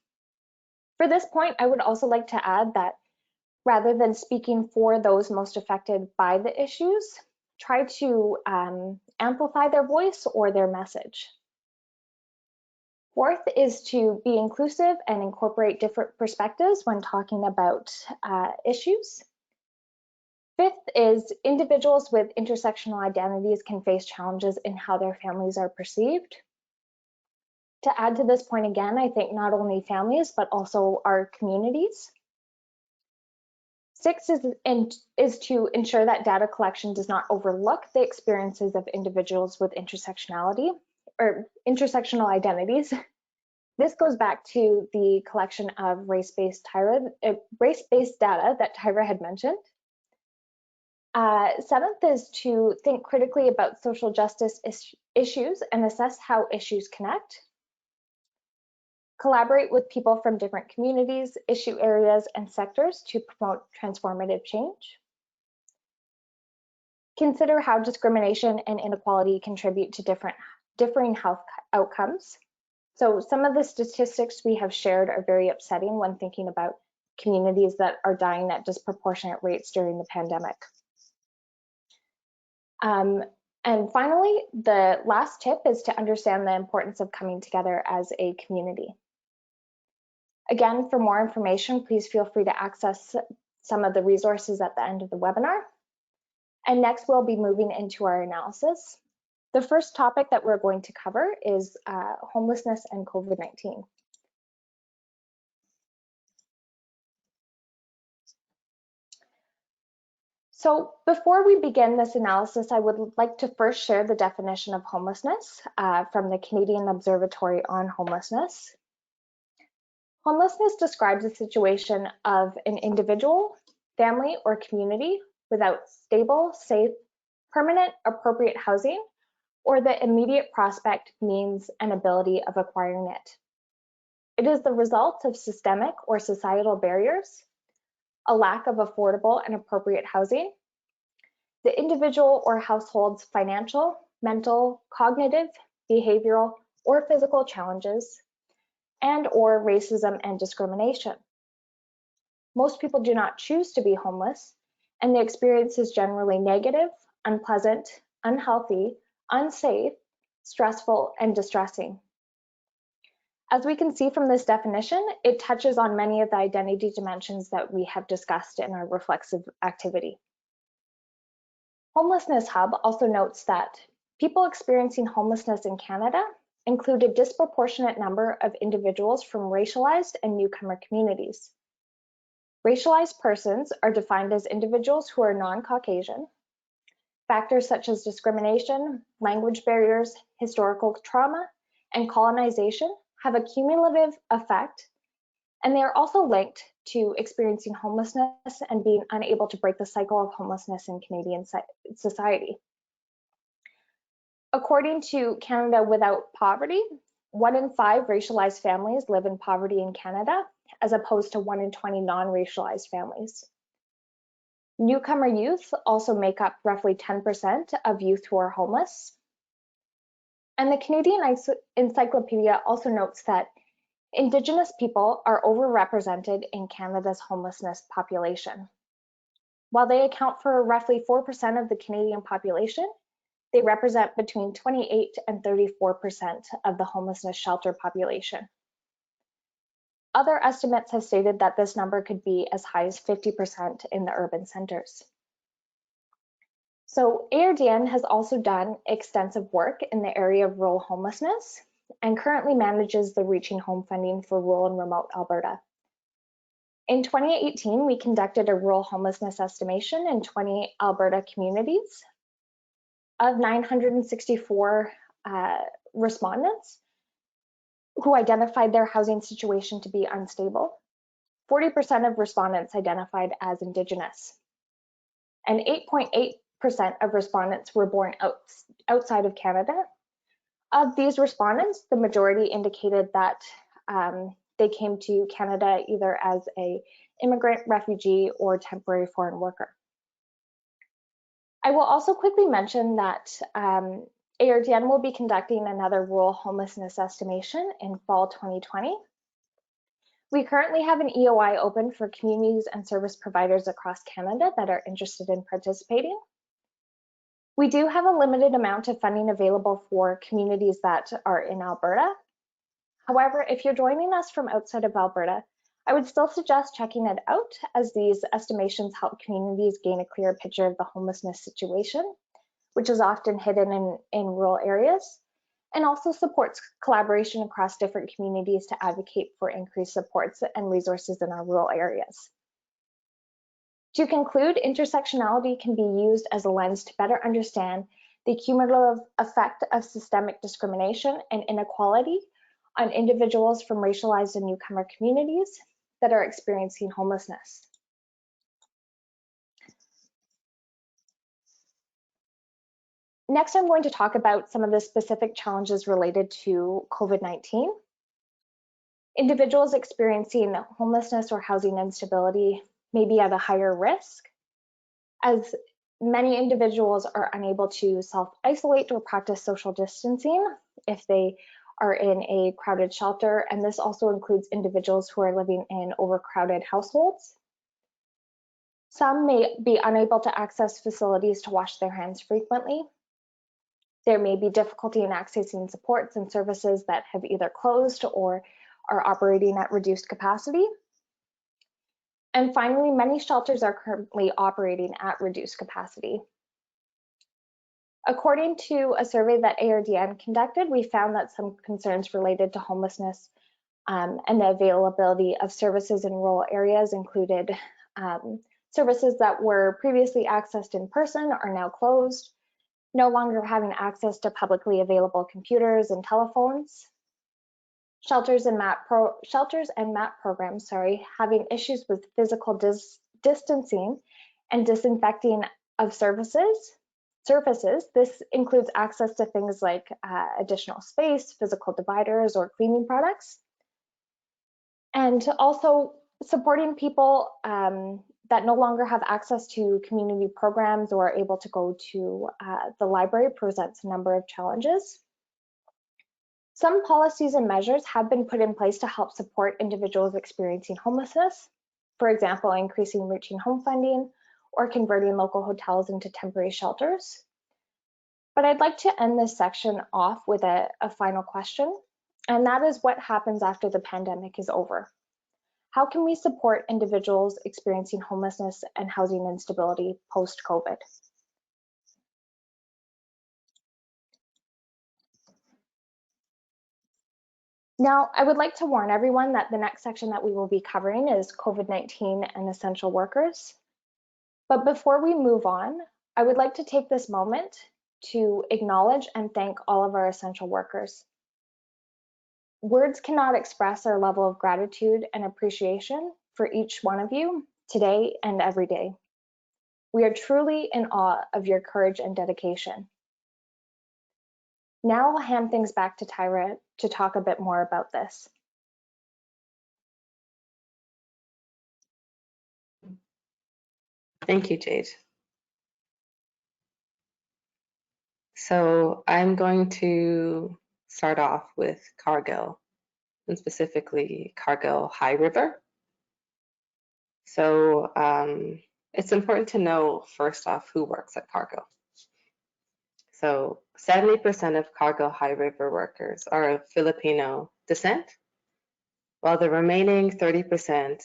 [SPEAKER 3] For this point, I would also like to add that rather than speaking for those most affected by the issues, try to amplify their voice or their message. Fourth is to be inclusive and incorporate different perspectives when talking about issues. Fifth is individuals with intersectional identities can face challenges in how their families are perceived. To add to this point again, I think not only families, but also our communities. Six is to ensure that data collection does not overlook the experiences of individuals with intersectionality or intersectional identities. This goes back to the collection of race-based data that Tyra had mentioned. Seventh is to think critically about social justice issues and assess how issues connect. Collaborate with people from different communities, issue areas, and sectors to promote transformative change. Consider how discrimination and inequality contribute to differing health outcomes. So some of the statistics we have shared are very upsetting when thinking about communities that are dying at disproportionate rates during the pandemic. And finally, the last tip is to understand the importance of coming together as a community. Again, for more information, please feel free to access some of the resources at the end of the webinar. And next, we'll be moving into our analysis. The first topic that we're going to cover is homelessness and COVID-19. So before we begin this analysis, I would like to first share the definition of homelessness from the Canadian Observatory on Homelessness. Homelessness describes a situation of an individual, family, or community without stable, safe, permanent, appropriate housing, or the immediate prospect, means, and ability of acquiring it. It is the result of systemic or societal barriers, a lack of affordable and appropriate housing, the individual or household's financial, mental, cognitive, behavioral, or physical challenges, and/or racism and discrimination. Most people do not choose to be homeless, and the experience is generally negative, unpleasant, unhealthy, unsafe, stressful, and distressing. As we can see from this definition, it touches on many of the identity dimensions that we have discussed in our reflexive activity. Homelessness Hub also notes that people experiencing homelessness in Canada include a disproportionate number of individuals from racialized and newcomer communities. Racialized persons are defined as individuals who are non-Caucasian. Factors such as discrimination, language barriers, historical trauma, and colonization have a cumulative effect, and they are also linked to experiencing homelessness and being unable to break the cycle of homelessness in Canadian society. According to Canada Without Poverty, 1 in 5 racialized families live in poverty in Canada, as opposed to 1 in 20 non-racialized families. Newcomer youth also make up roughly 10% of youth who are homeless. And the Canadian Encyclopedia also notes that Indigenous people are overrepresented in Canada's homelessness population. While they account for roughly 4% of the Canadian population, they represent between 28 and 34% of the homelessness shelter population. Other estimates have stated that this number could be as high as 50% in the urban centers. So ARDN has also done extensive work in the area of rural homelessness and currently manages the Reaching Home funding for rural and remote Alberta. In 2018, we conducted a rural homelessness estimation in 20 Alberta communities. Of 964 respondents who identified their housing situation to be unstable, 40% of respondents identified as Indigenous, and 8.8% of respondents were born outside of Canada. Of these respondents, the majority indicated that they came to Canada either as an immigrant, refugee, or temporary foreign worker. I will also quickly mention that ARDN will be conducting another rural homelessness estimation in fall 2020. We currently have an EOI open for communities and service providers across Canada that are interested in participating. We do have a limited amount of funding available for communities that are in Alberta. However, if you're joining us from outside of Alberta, I would still suggest checking it out, as these estimations help communities gain a clearer picture of the homelessness situation, which is often hidden in rural areas, and also supports collaboration across different communities to advocate for increased supports and resources in our rural areas. To conclude, intersectionality can be used as a lens to better understand the cumulative effect of systemic discrimination and inequality on individuals from racialized and newcomer communities that are experiencing homelessness. Next, I'm going to talk about some of the specific challenges related to COVID-19. Individuals experiencing homelessness or housing instability may be at a higher risk, as many individuals are unable to self-isolate or practice social distancing if they are in a crowded shelter, and this also includes individuals who are living in overcrowded households. Some may be unable to access facilities to wash their hands frequently. There may be difficulty in accessing supports and services that have either closed or are operating at reduced capacity. And finally, many shelters are currently operating at reduced capacity. According to a survey that ARDN conducted, we found that some concerns related to homelessness and the availability of services in rural areas included services that were previously accessed in person are now closed, no longer having access to publicly available computers and telephones, shelters and MAP programs, having issues with physical distancing and disinfecting of surfaces. This includes access to things like additional space, physical dividers, or cleaning products. And also supporting people that that no longer have access to community programs or are able to go to the library presents a number of challenges. Some policies and measures have been put in place to help support individuals experiencing homelessness. For example, increasing routine home funding or converting local hotels into temporary shelters. But I'd like to end this section off with a final question, and that is what happens after the pandemic is over? How can we support individuals experiencing homelessness and housing instability post-COVID? Now, I would like to warn everyone that the next section that we will be covering is COVID-19 and essential workers. But before we move on, I would like to take this moment to acknowledge and thank all of our essential workers. Words cannot express our level of gratitude and appreciation for each one of you today and every day. We are truly in awe of your courage and dedication. Now I'll hand things back to Tyra to talk a bit more about this.
[SPEAKER 4] Thank you, Jayde. So I'm going to start off with Cargill, and specifically Cargill High River. So it's important to know first off who works at Cargill. So 70% of Cargill High River workers are of Filipino descent, while the remaining 30%,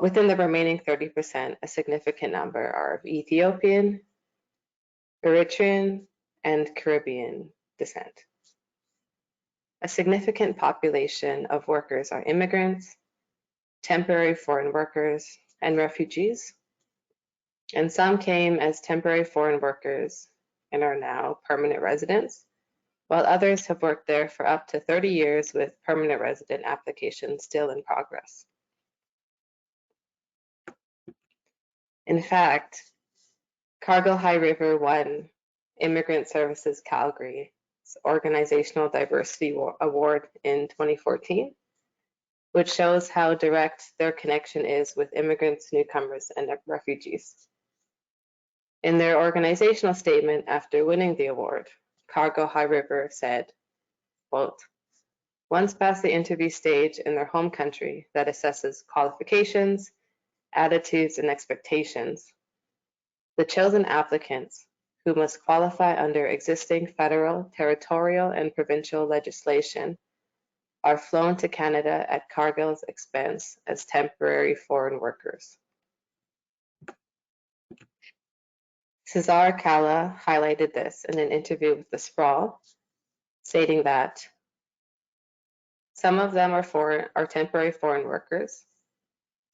[SPEAKER 4] within the remaining 30%, a significant number are of Ethiopian, Eritrean, and Caribbean descent. A significant population of workers are immigrants, temporary foreign workers, and refugees. And some came as temporary foreign workers and are now permanent residents, while others have worked there for up to 30 years with permanent resident applications still in progress. In fact, Cargill High River won Immigrant Services Calgary's Organizational Diversity Award in 2014, which shows how direct their connection is with immigrants, newcomers, and refugees. In their organizational statement after winning the award, Cargill High River said, quote, "Once past the interview stage in their home country that assesses qualifications, attitudes, and expectations, the chosen applicants, who must qualify under existing federal, territorial, and provincial legislation, are flown to Canada at Cargill's expense as temporary foreign workers." Cesar Cala highlighted this in an interview with The Sprawl, stating that some of them are temporary foreign workers.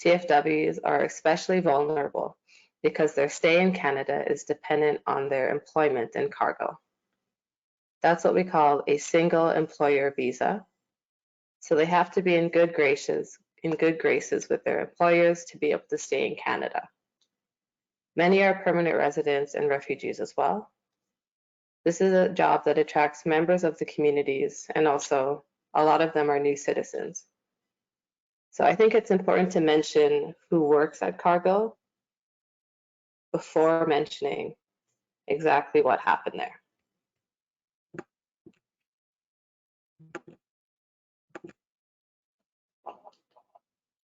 [SPEAKER 4] TFWs are especially vulnerable because their stay in Canada is dependent on their employment in Cargill. That's what we call a single employer visa. So they have to be in good graces with their employers to be able to stay in Canada. Many are permanent residents and refugees as well. This is a job that attracts members of the communities, and also a lot of them are new citizens. So I think it's important to mention who works at Cargill before mentioning exactly what happened there.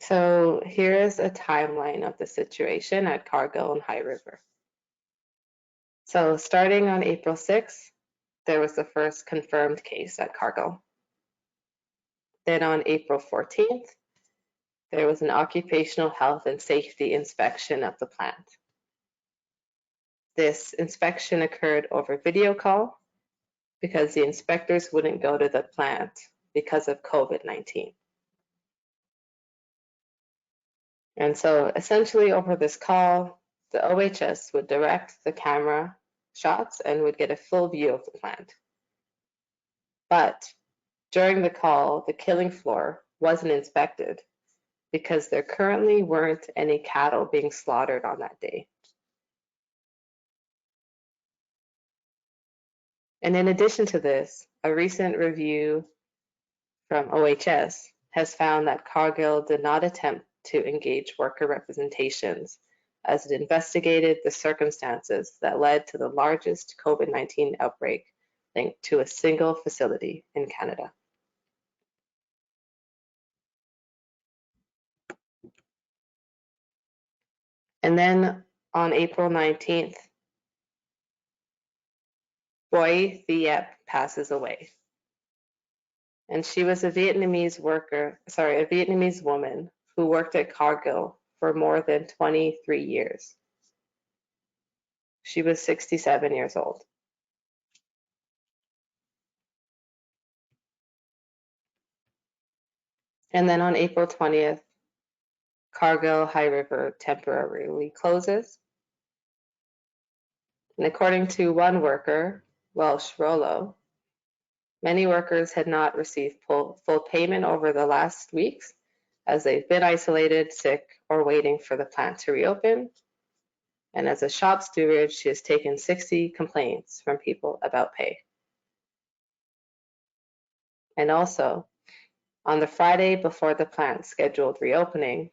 [SPEAKER 4] So here is a timeline of the situation at Cargill and High River. So starting on April 6th, there was the first confirmed case at Cargill. Then on April 14th, there was an occupational health and safety inspection of the plant. This inspection occurred over video call because the inspectors wouldn't go to the plant because of COVID-19. And so essentially over this call, the OHS would direct the camera shots and would get a full view of the plant. But during the call, the killing floor wasn't inspected because there currently weren't any cattle being slaughtered on that day. And in addition to this, a recent review from OHS has found that Cargill did not attempt to engage worker representations as it investigated the circumstances that led to the largest COVID-19 outbreak linked to a single facility in Canada. And then on April 19th, Boy Thiep passes away. And she was a Vietnamese woman who worked at Cargill for more than 23 years. She was 67 years old. And then on April 20th, Cargill High River temporarily closes. And according to one worker, Welsh Rollo, many workers had not received full payment over the last weeks as they've been isolated, sick, or waiting for the plant to reopen. And as a shop steward, she has taken 60 complaints from people about pay. And also, on the Friday before the plant's scheduled reopening,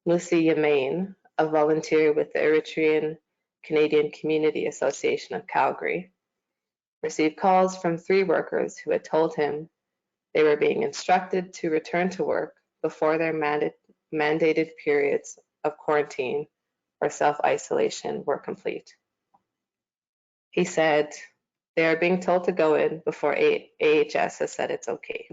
[SPEAKER 4] Lucy Yamain, a volunteer with the Eritrean Canadian Community Association of Calgary, received calls from 3 workers who had told him they were being instructed to return to work before their mandated periods of quarantine or self-isolation were complete. He said, "They are being told to go in before AHS has said it's okay."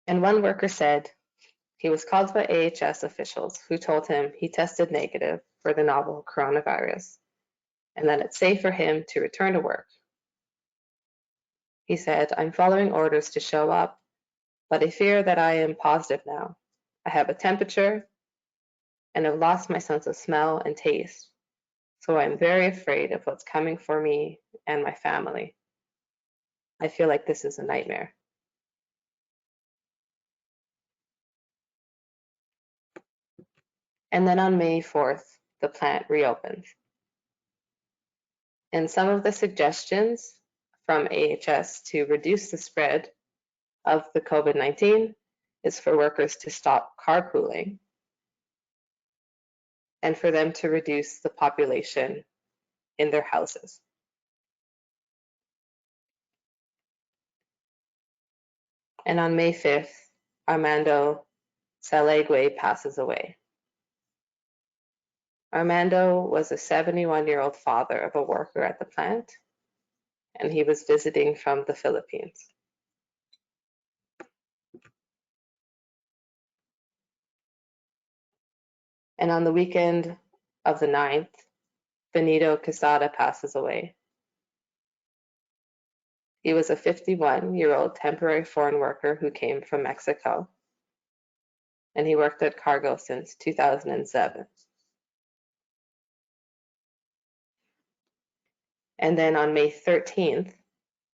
[SPEAKER 4] And one worker said he was called by AHS officials who told him he tested negative for the novel coronavirus and that it's safe for him to return to work. He said, "I'm following orders to show up, but I fear that I am positive now. I have a temperature and have lost my sense of smell and taste, so I'm very afraid of what's coming for me and my family. I feel like this is a nightmare." And then on May 4th, the plant reopened. And some of the suggestions from AHS to reduce the spread of the COVID-19 is for workers to stop carpooling and for them to reduce the population in their houses. And on May 5th, Armando Salegwe passes away. Armando was a 71-year-old father of a worker at the plant, and he was visiting from the Philippines. And on the weekend of the 9th, Benito Quesada passes away. He was a 51-year-old temporary foreign worker who came from Mexico, and he worked at Cargill since 2007. And then on May 13th,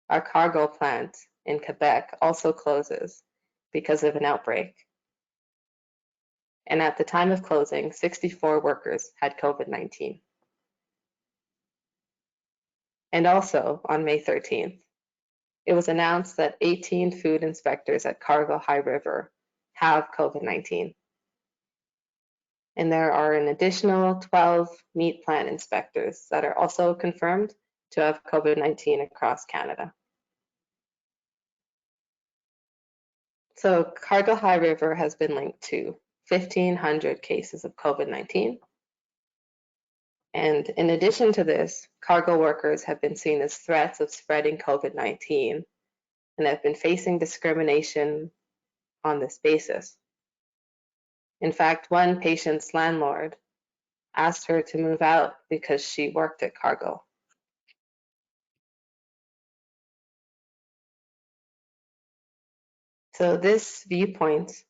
[SPEAKER 4] our Cargill plant in Quebec also closes because of an outbreak. And at the time of closing, 64 workers had COVID-19. And also on May 13th, it was announced that 18 food inspectors at Cargill High River have COVID-19. And there are an additional 12 meat plant inspectors that are also confirmed to have COVID-19 across Canada. So Cargill High River has been linked to 1,500 cases of COVID-19. And in addition to this, Cargill workers have been seen as threats of spreading COVID-19 and have been facing discrimination on this basis. In fact, one patient's landlord asked her to move out because she worked at Cargill. So this viewpoint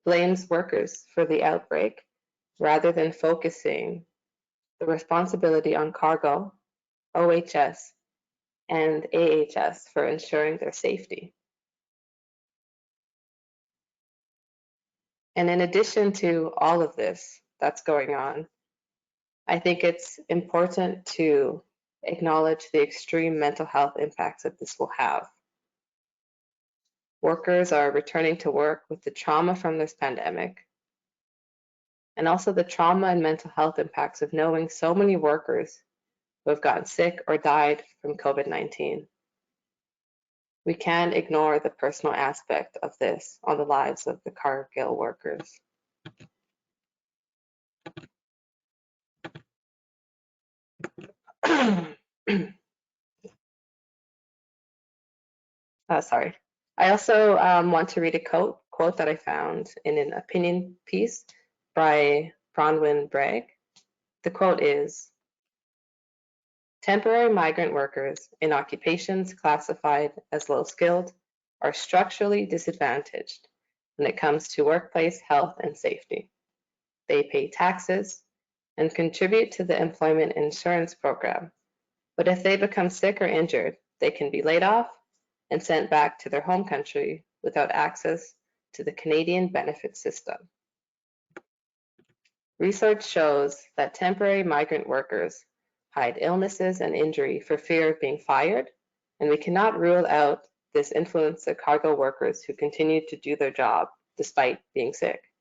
[SPEAKER 4] blames workers for the outbreak rather than focusing the responsibility on Cargill, OHS, and AHS for ensuring their safety. And in addition to all of this that's going on, I think it's important to acknowledge the extreme mental health impacts that this will have. Workers are returning to work with the trauma from this pandemic, and also the trauma and mental health impacts of knowing so many workers who have gotten sick or died from COVID-19. We can't ignore the personal aspect of this on the lives of the Cargill workers. Sorry. I also want to read a quote that I found in an opinion piece by Bronwyn Bragg. The quote is, "Temporary migrant workers in occupations classified as low-skilled are structurally disadvantaged when it comes to workplace health and safety. They pay taxes and contribute to the employment insurance program, but if they become sick or injured, they can be laid off and sent back to their home country without access to the Canadian benefit system. Research shows that temporary migrant workers hide illnesses and injury for fear of being fired, and we cannot rule out this influence the cargo workers who continue to do their job despite being sick.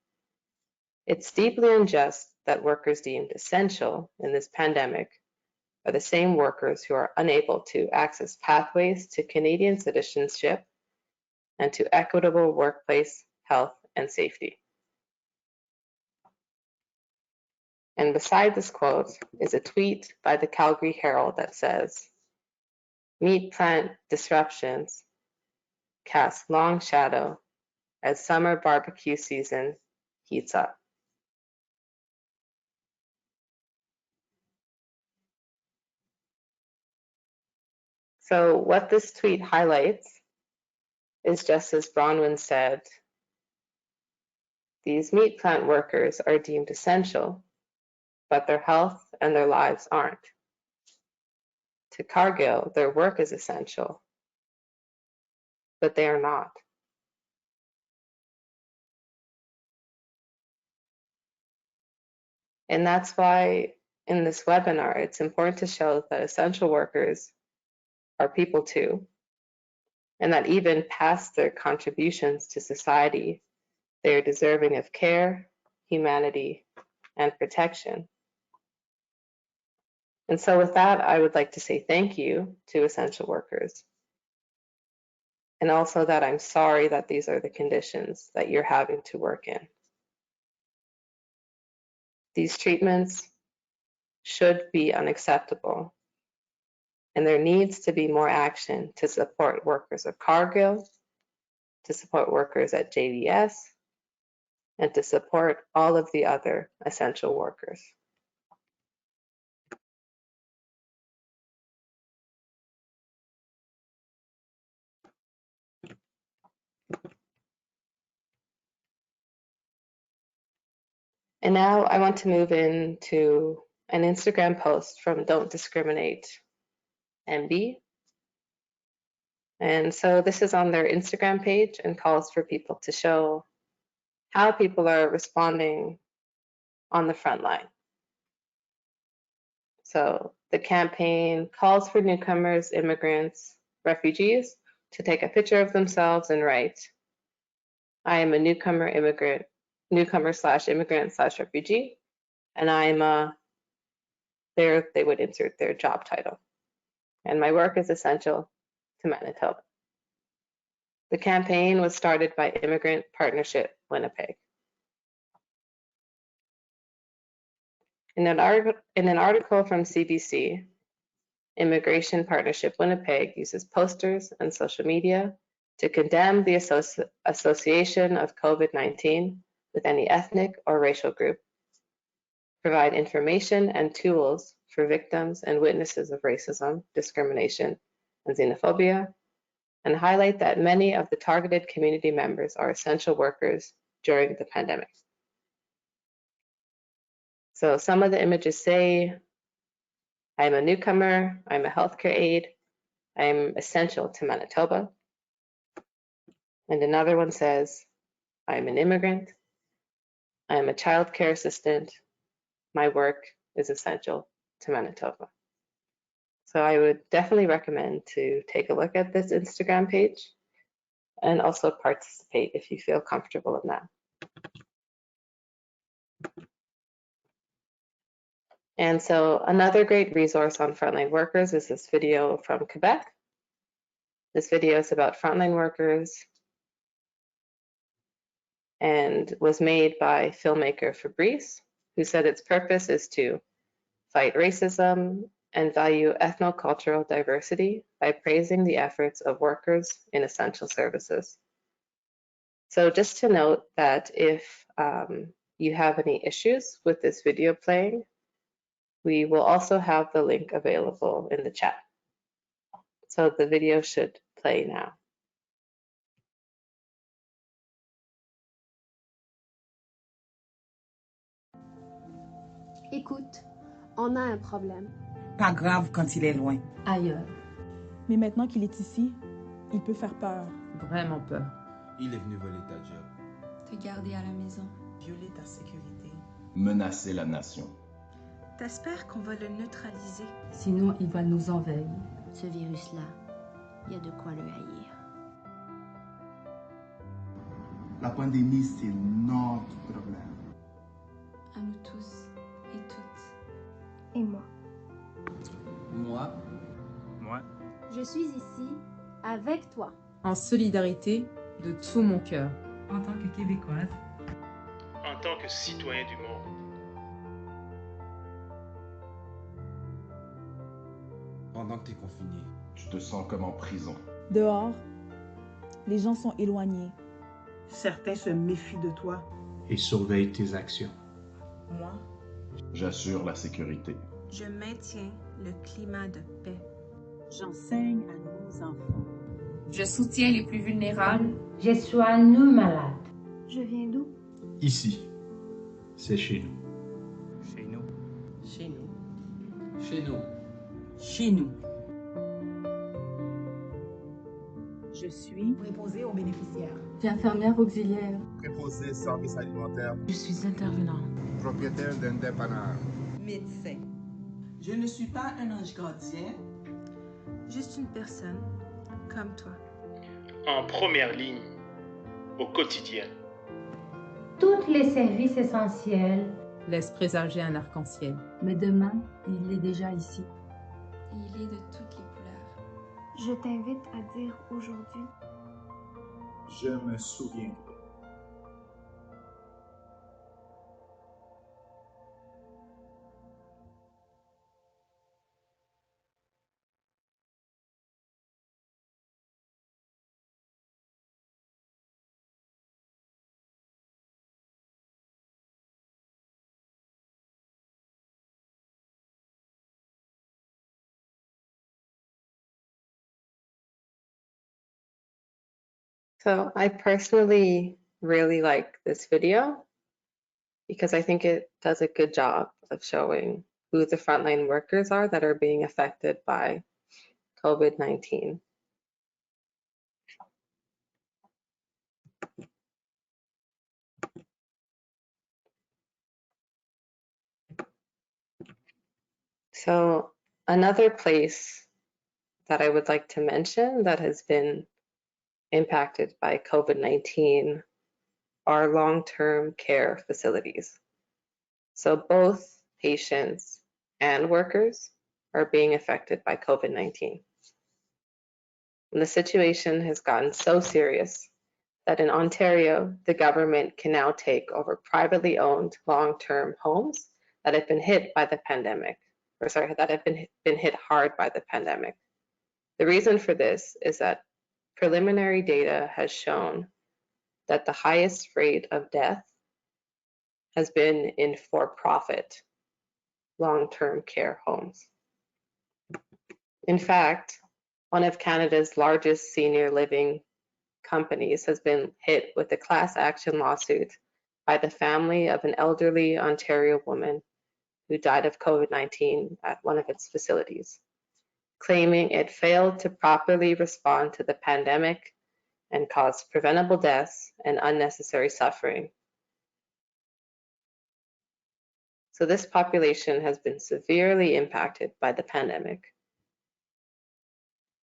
[SPEAKER 4] It's deeply unjust that workers deemed essential in this pandemic are the same workers who are unable to access pathways to Canadian citizenship and to equitable workplace health and safety." And beside this quote is a tweet by the Calgary Herald that says, "Meat plant disruptions cast long shadow as summer barbecue season heats up." So what this tweet highlights is, just as Bronwyn said, these meat plant workers are deemed essential, but their health and their lives aren't. To Cargill, their work is essential, but they are not. And that's why in this webinar, it's important to show that essential workers are people too, and that even past their contributions to society, they are deserving of care, humanity, and protection. And so with that, I would like to say thank you to essential workers. And also that I'm sorry that these are the conditions that you're having to work in. These treatments should be unacceptable, and there needs to be more action to support workers of Cargill, to support workers at JDS, and to support all of the other essential workers. And now I want to move into an Instagram post from Don't Discriminate MB. And so this is on their Instagram page and calls for people to show how people are responding on the front line. So the campaign calls for newcomers, immigrants, refugees to take a picture of themselves and write, "I am a newcomer/immigrant/refugee, and I'm a," there they would insert their job title, "and my work is essential to Manitoba." The campaign was started by Immigrant Partnership Winnipeg. In an article from CBC, Immigration Partnership Winnipeg uses posters and social media to condemn the association of COVID-19 with any ethnic or racial group, provide information and tools for victims and witnesses of racism, discrimination, and xenophobia, and highlight that many of the targeted community members are essential workers during the pandemic. So some of the images say, "I'm a newcomer, I'm a healthcare aide, I'm essential to Manitoba." And another one says, "I'm an immigrant, I'm a childcare assistant, my work is essential to Manitoba." So I would definitely recommend to take a look at this Instagram page and also participate if you feel comfortable in that. And so another great resource on frontline workers is this video from Quebec. This video is about frontline workers and was made by filmmaker Fabrice, who said its purpose is to fight racism and value ethnocultural diversity by praising the efforts of workers in essential services. So just to note that if you have any issues with this video playing, we will also have the link available in the chat. So the video should play now.
[SPEAKER 5] Écoute, on a un problème.
[SPEAKER 6] Pas grave quand il est loin.
[SPEAKER 7] Ailleurs.
[SPEAKER 8] Mais maintenant qu'il est ici, il peut faire peur.
[SPEAKER 7] Vraiment peur.
[SPEAKER 9] Il est venu voler ta job.
[SPEAKER 10] Te garder à la maison.
[SPEAKER 6] Violer ta sécurité.
[SPEAKER 11] Menacer la nation.
[SPEAKER 10] T'espères qu'on va le neutraliser.
[SPEAKER 7] Sinon, il va nous envahir.
[SPEAKER 12] Ce virus-là, il y a de quoi le haïr.
[SPEAKER 9] La pandémie, c'est notre problème.
[SPEAKER 10] À nous tous et toutes.
[SPEAKER 5] Et moi.
[SPEAKER 9] Moi.
[SPEAKER 13] Moi.
[SPEAKER 5] Je suis ici avec toi.
[SPEAKER 7] En solidarité de tout mon cœur.
[SPEAKER 6] En tant que Québécoise.
[SPEAKER 13] En tant que citoyen du monde.
[SPEAKER 9] Pendant que tu es confiné,
[SPEAKER 11] Tu te sens comme en prison.
[SPEAKER 8] Dehors, les gens sont éloignés.
[SPEAKER 6] Certains se méfient de toi.
[SPEAKER 13] Et surveille tes actions.
[SPEAKER 6] Moi,
[SPEAKER 11] J'assure la sécurité.
[SPEAKER 10] Je maintiens le climat de paix.
[SPEAKER 6] j'enseigne à nos enfants.
[SPEAKER 14] Je soutiens les plus vulnérables.
[SPEAKER 15] Je soigne nos malades.
[SPEAKER 5] Je viens d'où?
[SPEAKER 13] Ici, c'est chez nous.
[SPEAKER 9] chez nous.
[SPEAKER 6] Chez nous.
[SPEAKER 9] Chez nous.
[SPEAKER 6] Chez nous. Je suis préposée aux bénéficiaires.
[SPEAKER 7] Infirmière auxiliaire.
[SPEAKER 9] Préposé service alimentaire.
[SPEAKER 10] Je suis intervenant.
[SPEAKER 9] Propriétaire d'un dépanneur.
[SPEAKER 6] Médecin. Je ne suis pas un ange gardien.
[SPEAKER 10] Juste une personne comme toi.
[SPEAKER 13] En première ligne, au quotidien.
[SPEAKER 15] Tous les services essentiels.
[SPEAKER 7] Laisse présager un arc-en-ciel.
[SPEAKER 12] Mais demain, il est déjà ici.
[SPEAKER 10] Il est de toutes les couleurs.
[SPEAKER 5] Je t'invite à dire aujourd'hui.
[SPEAKER 9] Je me souviens.
[SPEAKER 4] So I personally really like this video because I think it does a good job of showing who the frontline workers are that are being affected by COVID-19. So another place that I would like to mention that has been impacted by COVID-19 are long-term care facilities. So both patients and workers are being affected by COVID-19. And the situation has gotten so serious that in Ontario, the government can now take over privately owned long-term homes that have been hit by the pandemic, or sorry, that have been hit hard by the pandemic. The reason for this is that preliminary data has shown that the highest rate of death has been in for-profit long-term care homes. In fact, one of Canada's largest senior living companies has been hit with a class action lawsuit by the family of an elderly Ontario woman who died of COVID-19 at one of its facilities, claiming it failed to properly respond to the pandemic and caused preventable deaths and unnecessary suffering. So this population has been severely impacted by the pandemic.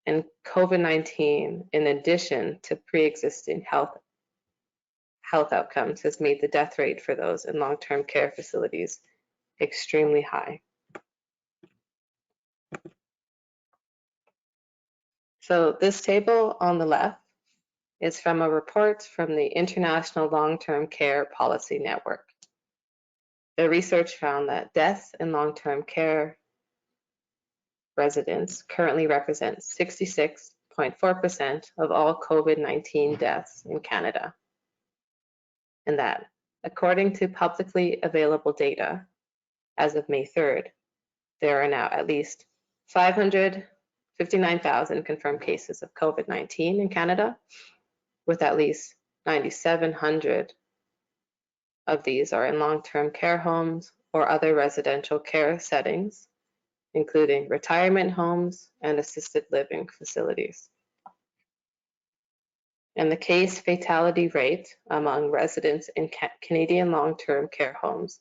[SPEAKER 4] And COVID-19, in addition to pre-existing health outcomes, has made the death rate for those in long-term care facilities extremely high. So this table on the left is from a report from the International Long-Term Care Policy Network. The research found that deaths in long-term care residents currently represent 66.4% of all COVID-19 deaths in Canada. And that, according to publicly available data, as of May 3rd, there are now at least 559,000 confirmed cases of COVID-19 in Canada, with at least 9,700 of these are in long-term care homes or other residential care settings, including retirement homes and assisted living facilities. And the case fatality rate among residents in Canadian long-term care homes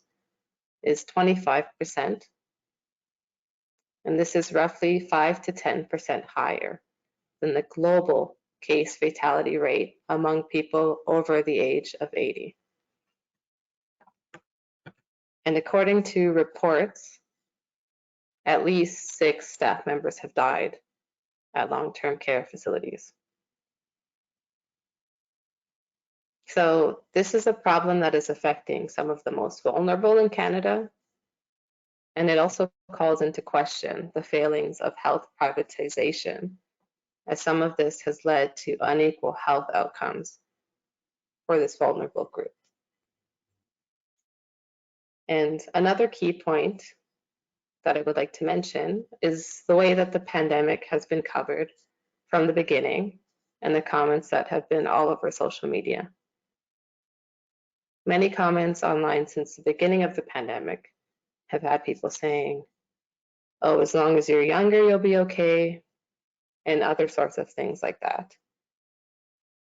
[SPEAKER 4] is 25%. And this is roughly 5 to 10% higher than the global case fatality rate among people over the age of 80. And according to reports, at least 6 staff members have died at long-term care facilities. So this is a problem that is affecting some of the most vulnerable in Canada, and it also calls into question the failings of health privatization, as some of this has led to unequal health outcomes for this vulnerable group. And another key point that I would like to mention is the way that the pandemic has been covered from the beginning and the comments that have been all over social media. Many comments online since the beginning of the pandemic have had people saying, oh, as long as you're younger, you'll be okay, and other sorts of things like that.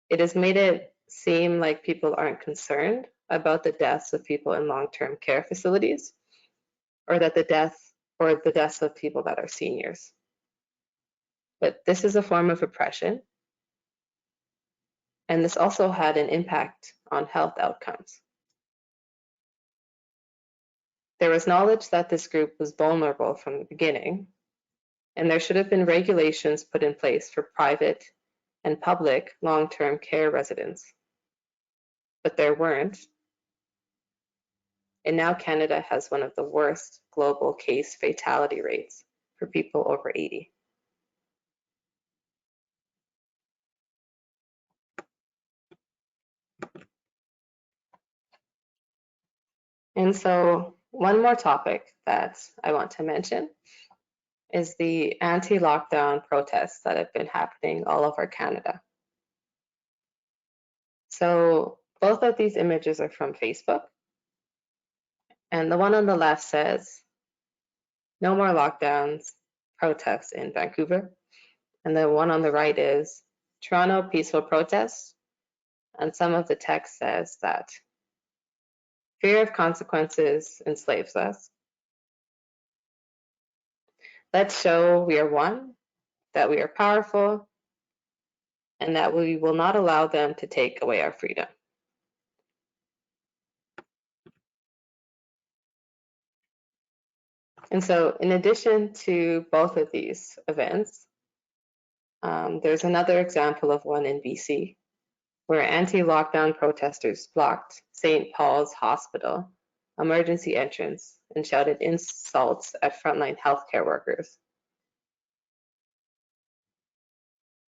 [SPEAKER 4] It has made it seem like people aren't concerned about the deaths of people in long-term care facilities, or that the deaths of people that are seniors. But this is a form of oppression, and this also had an impact on health outcomes. There was knowledge that this group was vulnerable from the beginning, and there should have been regulations put in place for private and public long-term care residents. But there weren't. And now Canada has one of the worst global case fatality rates for people over 80. And so one more topic that I want to mention is the anti-lockdown protests that have been happening all over Canada. So both of these images are from Facebook. And the one on the left says, no more lockdowns, protests in Vancouver. And the one on the right is Toronto peaceful protests. And some of the text says that fear of consequences enslaves us. Let's show we are one, that we are powerful, and that we will not allow them to take away our freedom. And so in addition to both of these events, there's another example of one in BC, where anti-lockdown protesters blocked St. Paul's Hospital emergency entrance and shouted insults at frontline healthcare workers.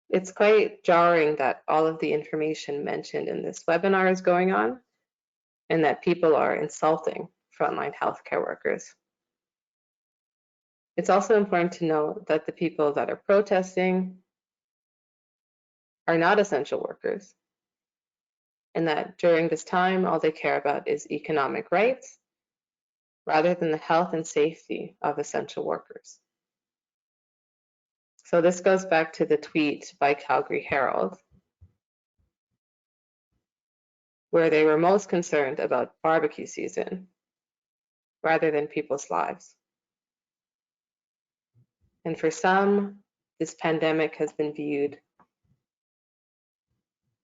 [SPEAKER 4] It's quite jarring that all of the information mentioned in this webinar is going on and that people are insulting frontline healthcare workers. It's also important to note that the people that are protesting are not essential workers, and that during this time, all they care about is economic rights rather than the health and safety of essential workers. So this goes back to the tweet by Calgary Herald, where they were most concerned about barbecue season rather than people's lives. And for some, this pandemic has been viewed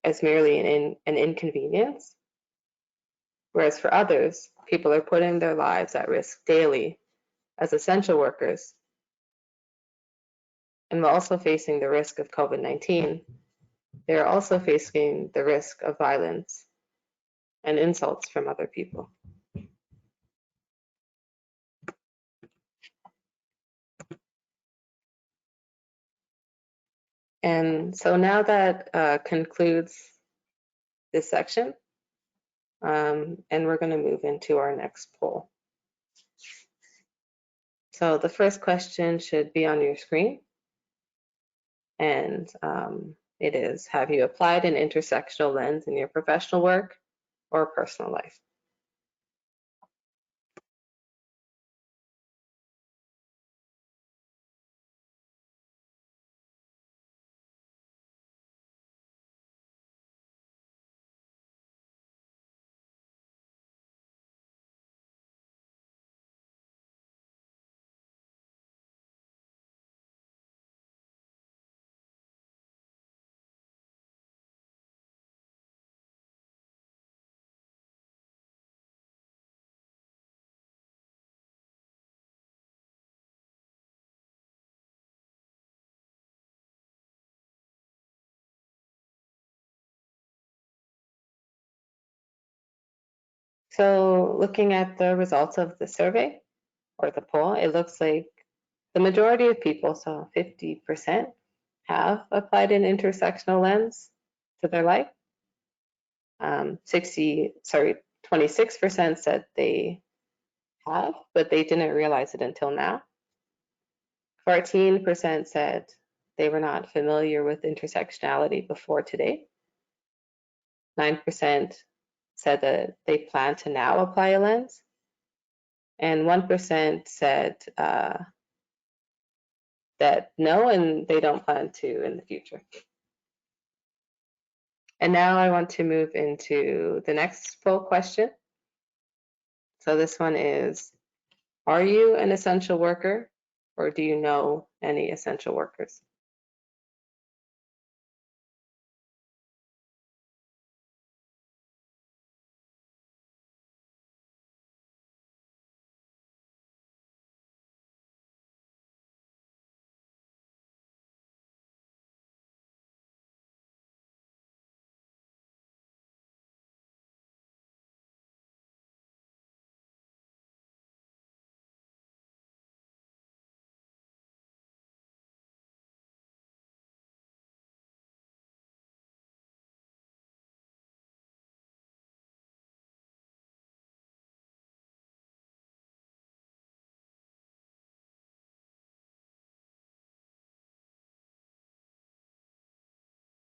[SPEAKER 4] as merely an inconvenience, whereas for others, people are putting their lives at risk daily as essential workers, and while also facing the risk of COVID-19, they are also facing the risk of violence and insults from other people. And so now that concludes this section, and we're going to move into our next poll. So the first question should be on your screen, and it is, have you applied an intersectional lens in your professional work or personal life? So looking at the results of the survey or the poll, it looks like the majority of people, so 50%, have applied an intersectional lens to their life. 26% said they have, but they didn't realize it until now. 14% said they were not familiar with intersectionality before today. 9% said that they plan to now apply a lens. And 1% said that no, and they don't plan to in the future. And now I want to move into the next poll question. So this one is, are you an essential worker, or do you know any essential workers?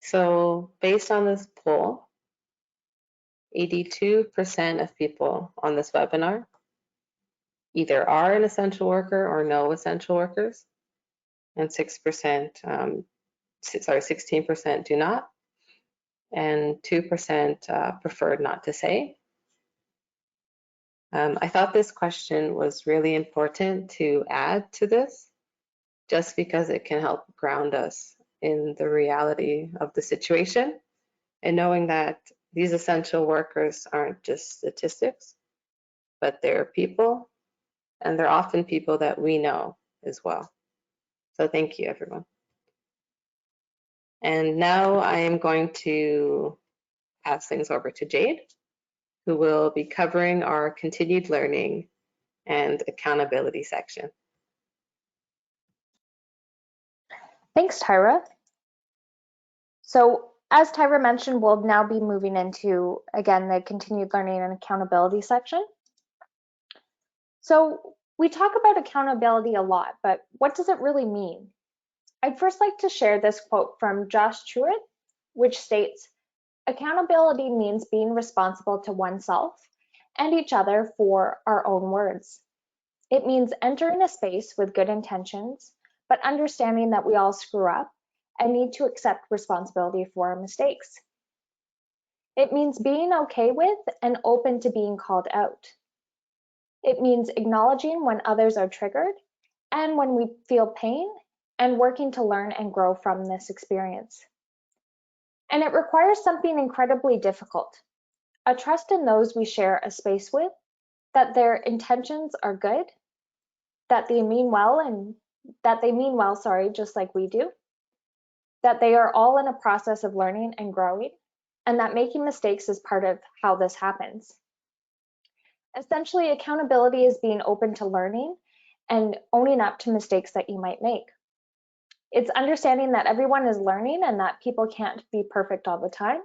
[SPEAKER 4] So based on this poll, 82% of people on this webinar either are an essential worker or know essential workers, and 16% do not, and 2% preferred not to say. I thought this question was really important to add to this, just because it can help ground us in the reality of the situation, and knowing that these essential workers aren't just statistics, but they're people, and they're often people that we know as well. So thank you, everyone. And now I am going to pass things over to Jayde, who will be covering our continued learning and accountability section.
[SPEAKER 3] Thanks, Tyra. So as Tyra mentioned, we'll now be moving into, again, the continued learning and accountability section. So we talk about accountability a lot, but what does it really mean? I'd first like to share this quote from Josh Truitt, which states, "Accountability means being responsible to oneself and each other for our own words. It means entering a space with good intentions, but understanding that we all screw up and need to accept responsibility for our mistakes. It means being okay with and open to being called out. It means acknowledging when others are triggered and when we feel pain and working to learn and grow from this experience. And it requires something incredibly difficult, a trust in those we share a space with, that their intentions are good, that they mean well, just like we do, that they are all in a process of learning and growing, and that making mistakes is part of how this happens. Essentially, accountability is being open to learning and owning up to mistakes that you might make. It's understanding that everyone is learning and that people can't be perfect all the time.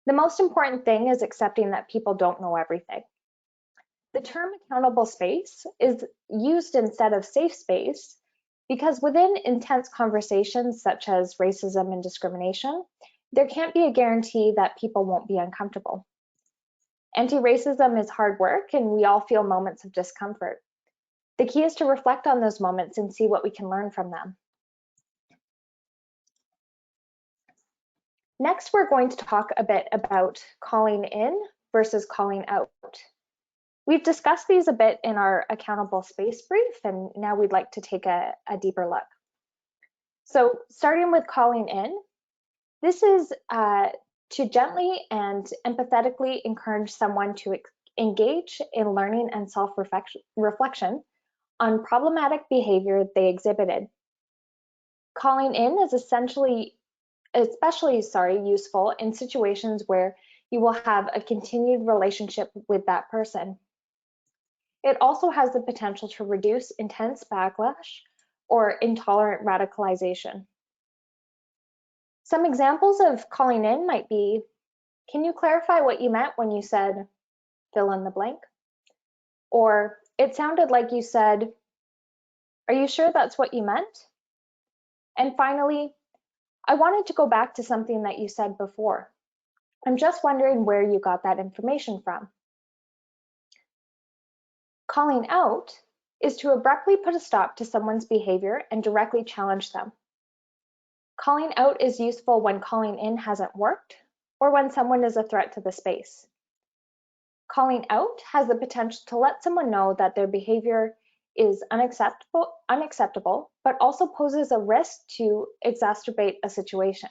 [SPEAKER 3] The most important thing is accepting that people don't know everything. The term accountable space is used instead of safe space because within intense conversations such as racism and discrimination, there can't be a guarantee that people won't be uncomfortable. Anti-racism is hard work and we all feel moments of discomfort. The key is to reflect on those moments and see what we can learn from them. Next, we're going to talk a bit about calling in versus calling out. We've discussed these a bit in our accountable space brief, and now we'd like to take a deeper look. So starting with calling in, this is to gently and empathetically encourage someone to engage in learning and self-reflection on problematic behavior they exhibited. Calling in is especially useful in situations where you will have a continued relationship with that person. It also has the potential to reduce intense backlash or intolerant radicalization. Some examples of calling in might be, can you clarify what you meant when you said fill in the blank? Or it sounded like you said, are you sure that's what you meant? And finally, I wanted to go back to something that you said before. I'm just wondering where you got that information from. Calling out is to abruptly put a stop to someone's behavior and directly challenge them. Calling out is useful when calling in hasn't worked or when someone is a threat to the space. Calling out has the potential to let someone know that their behavior is unacceptable, but also poses a risk to exacerbate a situation.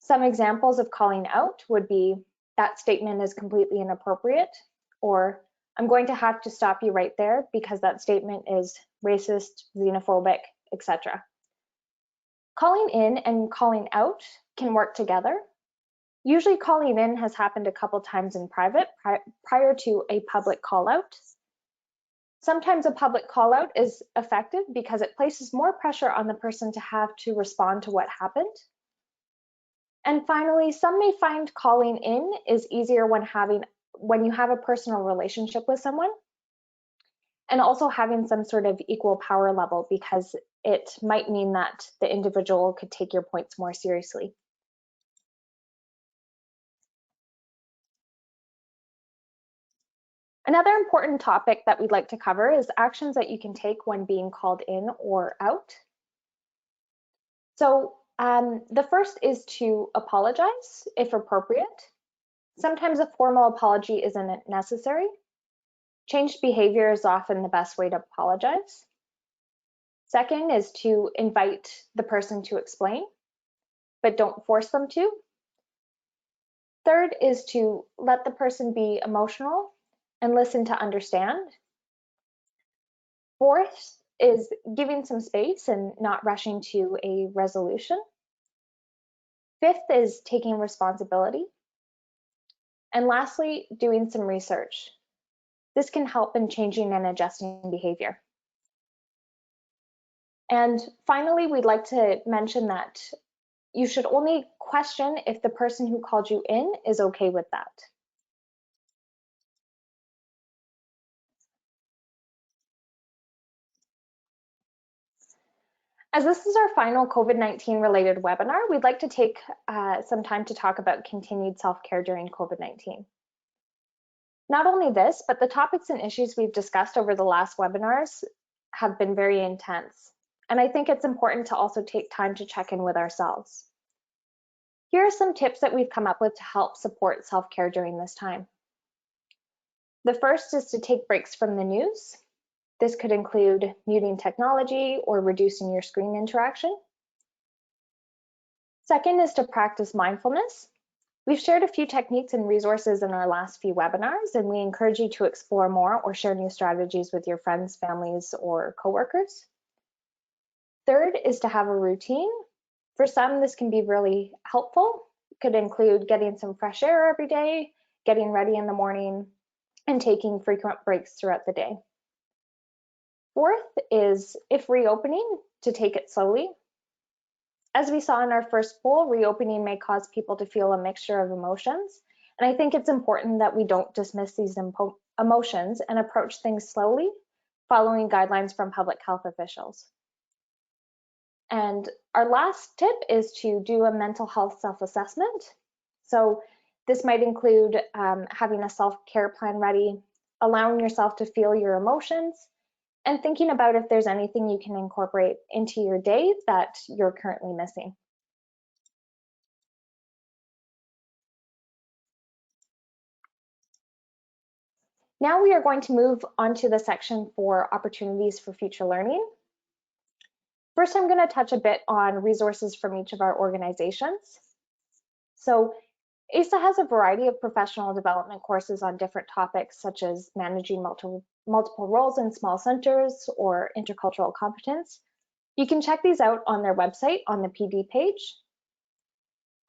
[SPEAKER 3] Some examples of calling out would be, that statement is completely inappropriate, or I'm going to have to stop you right there because that statement is racist, xenophobic, etc. Calling in and calling out can work together. Usually calling in has happened a couple times in private prior to a public call out. Sometimes a public call out is effective because it places more pressure on the person to have to respond to what happened. And finally, some may find calling in is easier when you have a personal relationship with someone, and also having some sort of equal power level because it might mean that the individual could take your points more seriously. Another important topic that we'd like to cover is actions that you can take when being called in or out. So the first is to apologize if appropriate. Sometimes a formal apology isn't necessary. Changed behavior is often the best way to apologize. Second is to invite the person to explain, but don't force them to. Third is to let the person be emotional and listen to understand. Fourth is giving some space and not rushing to a resolution. Fifth is taking responsibility. And lastly, doing some research. This can help in changing and adjusting behavior. And finally, we'd like to mention that you should only question if the person who called you in is okay with that. As this is our final COVID-19 related webinar, we'd like to take some time to talk about continued self-care during COVID-19. Not only this, but the topics and issues we've discussed over the last webinars have been very intense. And I think it's important to also take time to check in with ourselves. Here are some tips that we've come up with to help support self-care during this time. The first is to take breaks from the news. This could include muting technology or reducing your screen interaction. Second is to practice mindfulness. We've shared a few techniques and resources in our last few webinars, and we encourage you to explore more or share new strategies with your friends, families, or coworkers. Third is to have a routine. For some, this can be really helpful. It could include getting some fresh air every day, getting ready in the morning, and taking frequent breaks throughout the day. Fourth is, if reopening, to take it slowly. As we saw in our first poll, reopening may cause people to feel a mixture of emotions. And I think it's important that we don't dismiss these emotions and approach things slowly, following guidelines from public health officials. And our last tip is to do a mental health self-assessment. So this might include having a self-care plan ready, allowing yourself to feel your emotions, and thinking about if there's anything you can incorporate into your day that you're currently missing. Now we are going to move on to the section for opportunities for future learning. First, I'm going to touch a bit on resources from each of our organizations. So AAISA has a variety of professional development courses on different topics, such as managing multiple roles in small centers or intercultural competence. You can check these out on their website on the PD page.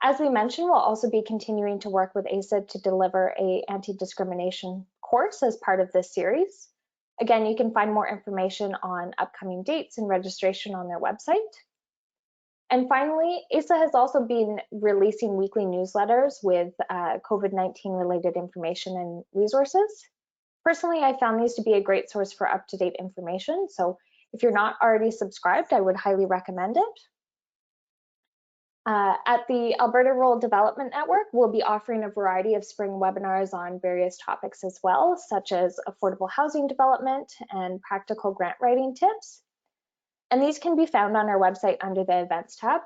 [SPEAKER 3] As we mentioned, we'll also be continuing to work with AAISA to deliver an anti-discrimination course as part of this series. Again, you can find more information on upcoming dates and registration on their website. And finally, AAISA has also been releasing weekly newsletters with COVID-19 related information and resources. Personally, I found these to be a great source for up-to-date information. So if you're not already subscribed, I would highly recommend it. At the Alberta Rural Development Network, we'll be offering a variety of spring webinars on various topics as well, such as affordable housing development and practical grant writing tips. And these can be found on our website under the events tab.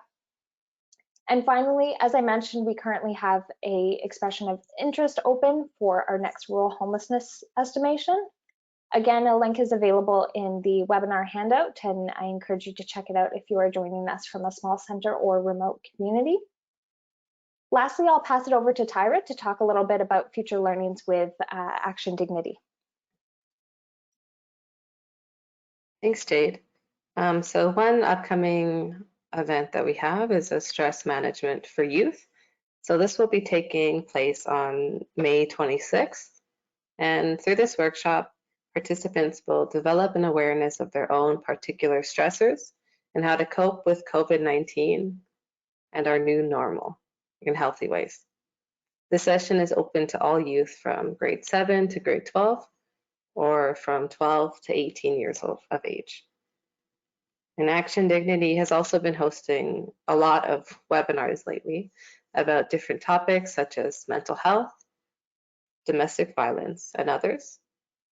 [SPEAKER 3] And finally, as I mentioned, we currently have an expression of interest open for our next rural homelessness estimation. Again, a link is available in the webinar handout, and I encourage you to check it out if you are joining us from a small center or remote community. Lastly, I'll pass it over to Tyra to talk a little bit about future learnings with ActionDignity.
[SPEAKER 4] Thanks, Jade. So one upcoming event that we have is a stress management for youth. So this will be taking place on May 26th. And through this workshop, participants will develop an awareness of their own particular stressors and how to cope with COVID-19 and our new normal in healthy ways. This session is open to all youth from grade 7 to grade 12 or from 12 to 18 years of age. And ActionDignity has also been hosting a lot of webinars lately about different topics such as mental health, domestic violence, and others.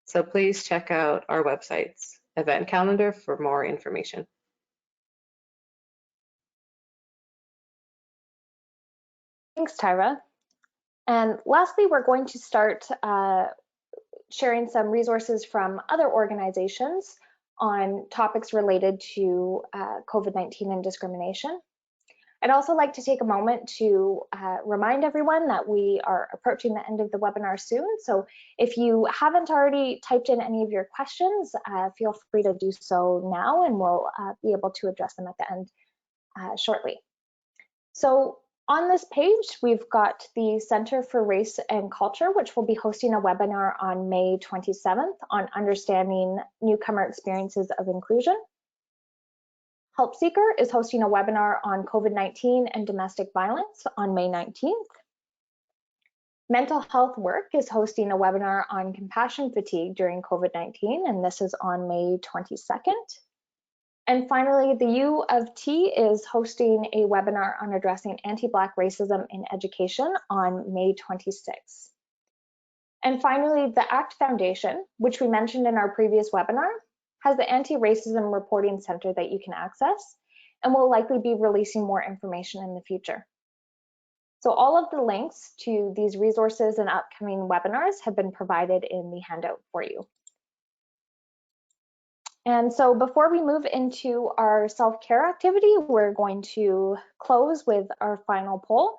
[SPEAKER 4] So please check out our website's event calendar for more information.
[SPEAKER 3] Thanks, Tyra. And lastly, we're going to start sharing some resources from other organizations on topics related to COVID-19 and discrimination. I'd also like to take a moment to remind everyone that we are approaching the end of the webinar soon. So if you haven't already typed in any of your questions, feel free to do so now, and we'll be able to address them at the end shortly. So on this page, we've got the Center for Race and Culture, which will be hosting a webinar on May 27th on understanding newcomer experiences of inclusion. Help Seeker is hosting a webinar on COVID-19 and domestic violence on May 19th. Mental Health Work is hosting a webinar on compassion fatigue during COVID-19, and this is on May 22nd. And finally, the U of T is hosting a webinar on addressing anti-Black racism in education on May 26th. And finally, the ACT Foundation, which we mentioned in our previous webinar, has the Anti-Racism Reporting Center that you can access, and will likely be releasing more information in the future. So all of the links to these resources and upcoming webinars have been provided in the handout for you. And so before we move into our self-care activity, we're going to close with our final poll.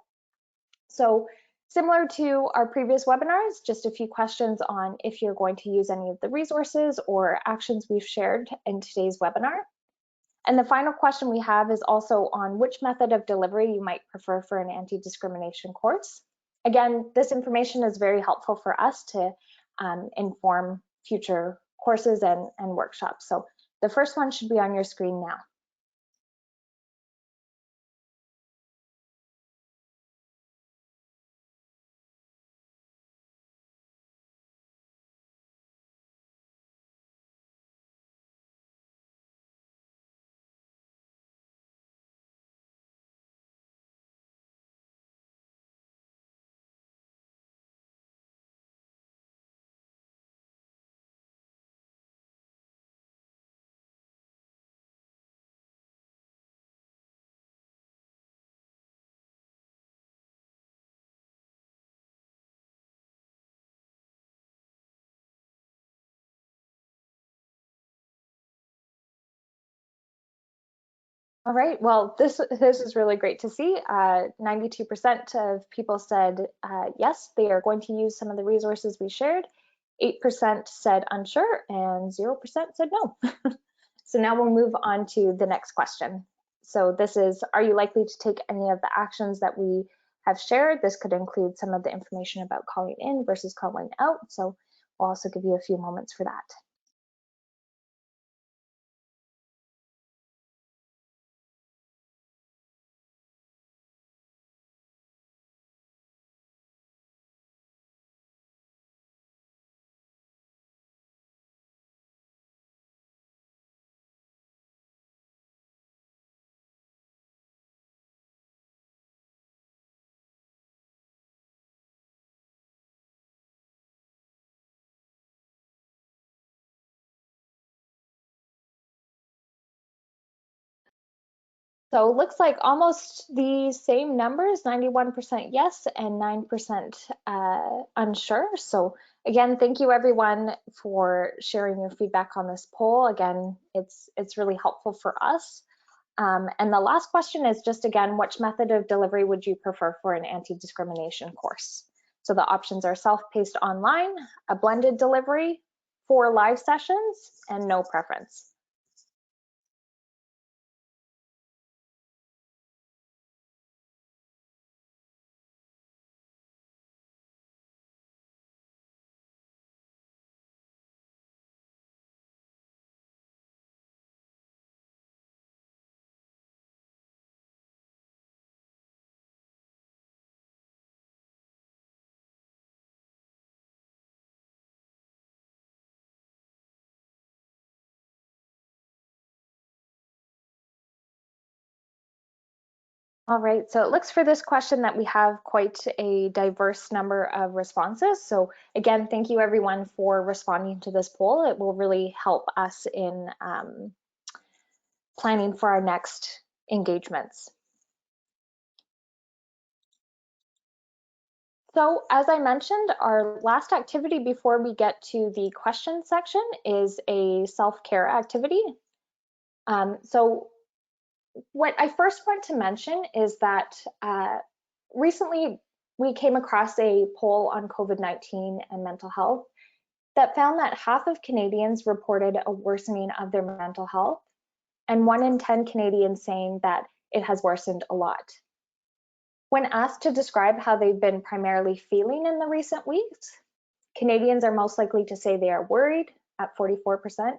[SPEAKER 3] So similar to our previous webinars, just a few questions on if you're going to use any of the resources or actions we've shared in today's webinar. And the final question we have is also on which method of delivery you might prefer for an anti-discrimination course. Again, this information is very helpful for us to inform future courses and workshops. So the first one should be on your screen now. All right, well, this is really great to see. 92% of people said yes, they are going to use some of the resources we shared. 8% said unsure and 0% said no. So now we'll move on to the next question. So this is, are you likely to take any of the actions that we have shared? This could include some of the information about calling in versus calling out. So we'll also give you a few moments for that. So it looks like almost the same numbers, 91% yes and 9% unsure. So again, thank you everyone for sharing your feedback on this poll. Again, it's really helpful for us. And the last question is just again, which method of delivery would you prefer for an anti-discrimination course? So the options are self-paced online, a blended delivery, 4 live sessions, and no preference. All right, so it looks for this question that we have quite a diverse number of responses. So again, thank you everyone for responding to this poll. It will really help us in planning for our next engagements. So as I mentioned, our last activity before we get to the question section is a self-care activity. So what I first want to mention is that recently we came across a poll on COVID-19 and mental health that found that half of Canadians reported a worsening of their mental health, and 1 in 10 Canadians saying that it has worsened a lot. When asked to describe how they've been primarily feeling in the recent weeks, Canadians are most likely to say they are worried at 44%,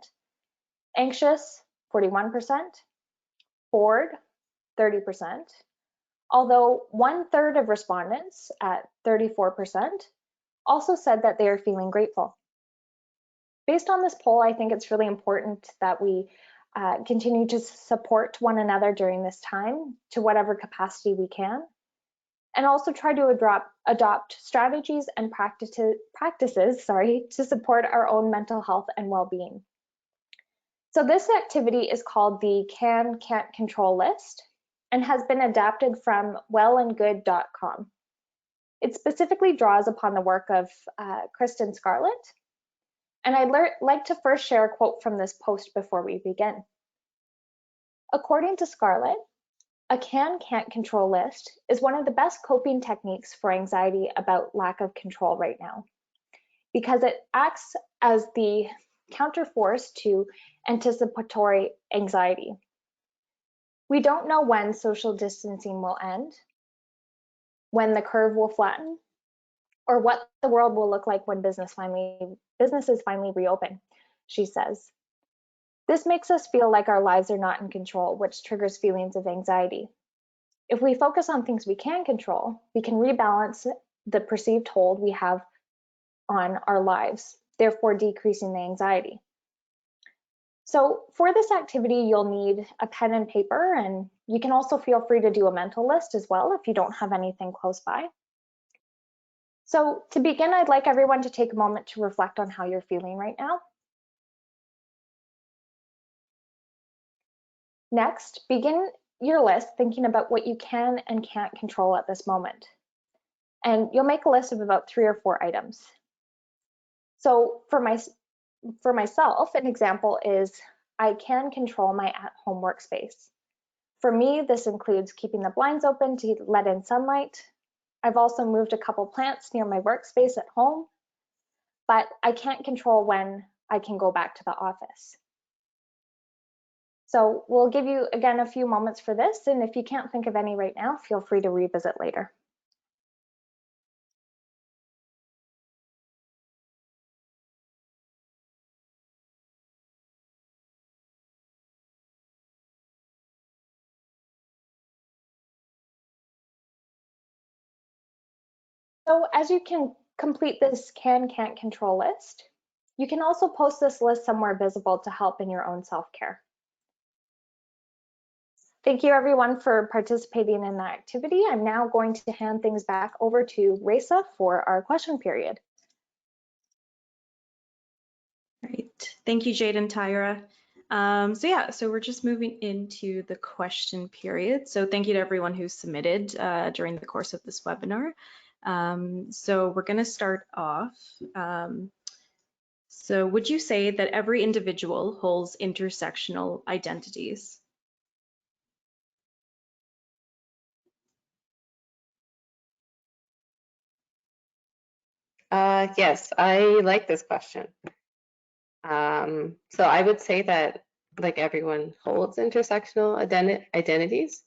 [SPEAKER 3] anxious 41%, bored 30%, although 1/3 of respondents at 34% also said that they are feeling grateful. Based on this poll, I think it's really important that we continue to support one another during this time to whatever capacity we can, and also try to adopt strategies and practices to support our own mental health and well-being. So this activity is called the Can't Control list and has been adapted from wellandgood.com. It specifically draws upon the work of Kristen Scarlett. And I'd like to first share a quote from this post before we begin. According to Scarlett, a can-can't control list is one of the best coping techniques for anxiety about lack of control right now, because it acts as the counterforce to anticipatory anxiety. We don't know when social distancing will end, when the curve will flatten, or what the world will look like when businesses finally reopen, she says. This makes us feel like our lives are not in control, which triggers feelings of anxiety. If we focus on things we can control, we can rebalance the perceived hold we have on our lives, therefore decreasing the anxiety. So for this activity, you'll need a pen and paper, and you can also feel free to do a mental list as well if you don't have anything close by. So to begin, I'd like everyone to take a moment to reflect on how you're feeling right now. Next, begin your list thinking about what you can and can't control at this moment. And you'll make a list of about 3 or 4 items. So for myself, an example is I can control my at-home workspace. For me, this includes keeping the blinds open to let in sunlight. I've also moved a couple plants near my workspace at home, but I can't control when I can go back to the office. So we'll give you, again, a few moments for this, and if you can't think of any right now, feel free to revisit later. So as you can complete this can-can't control list, you can also post this list somewhere visible to help in your own self-care. Thank you everyone for participating in that activity. I'm now going to hand things back over to Raeesa for our question period.
[SPEAKER 1] Right, thank you, Jayde and Tyra. So we're just moving into the question period. So thank you to everyone who submitted during the course of this webinar. So we're going to start off. So would you say that every individual holds intersectional identities?
[SPEAKER 4] Yes, I like this question. So I would say that like everyone holds intersectional identities,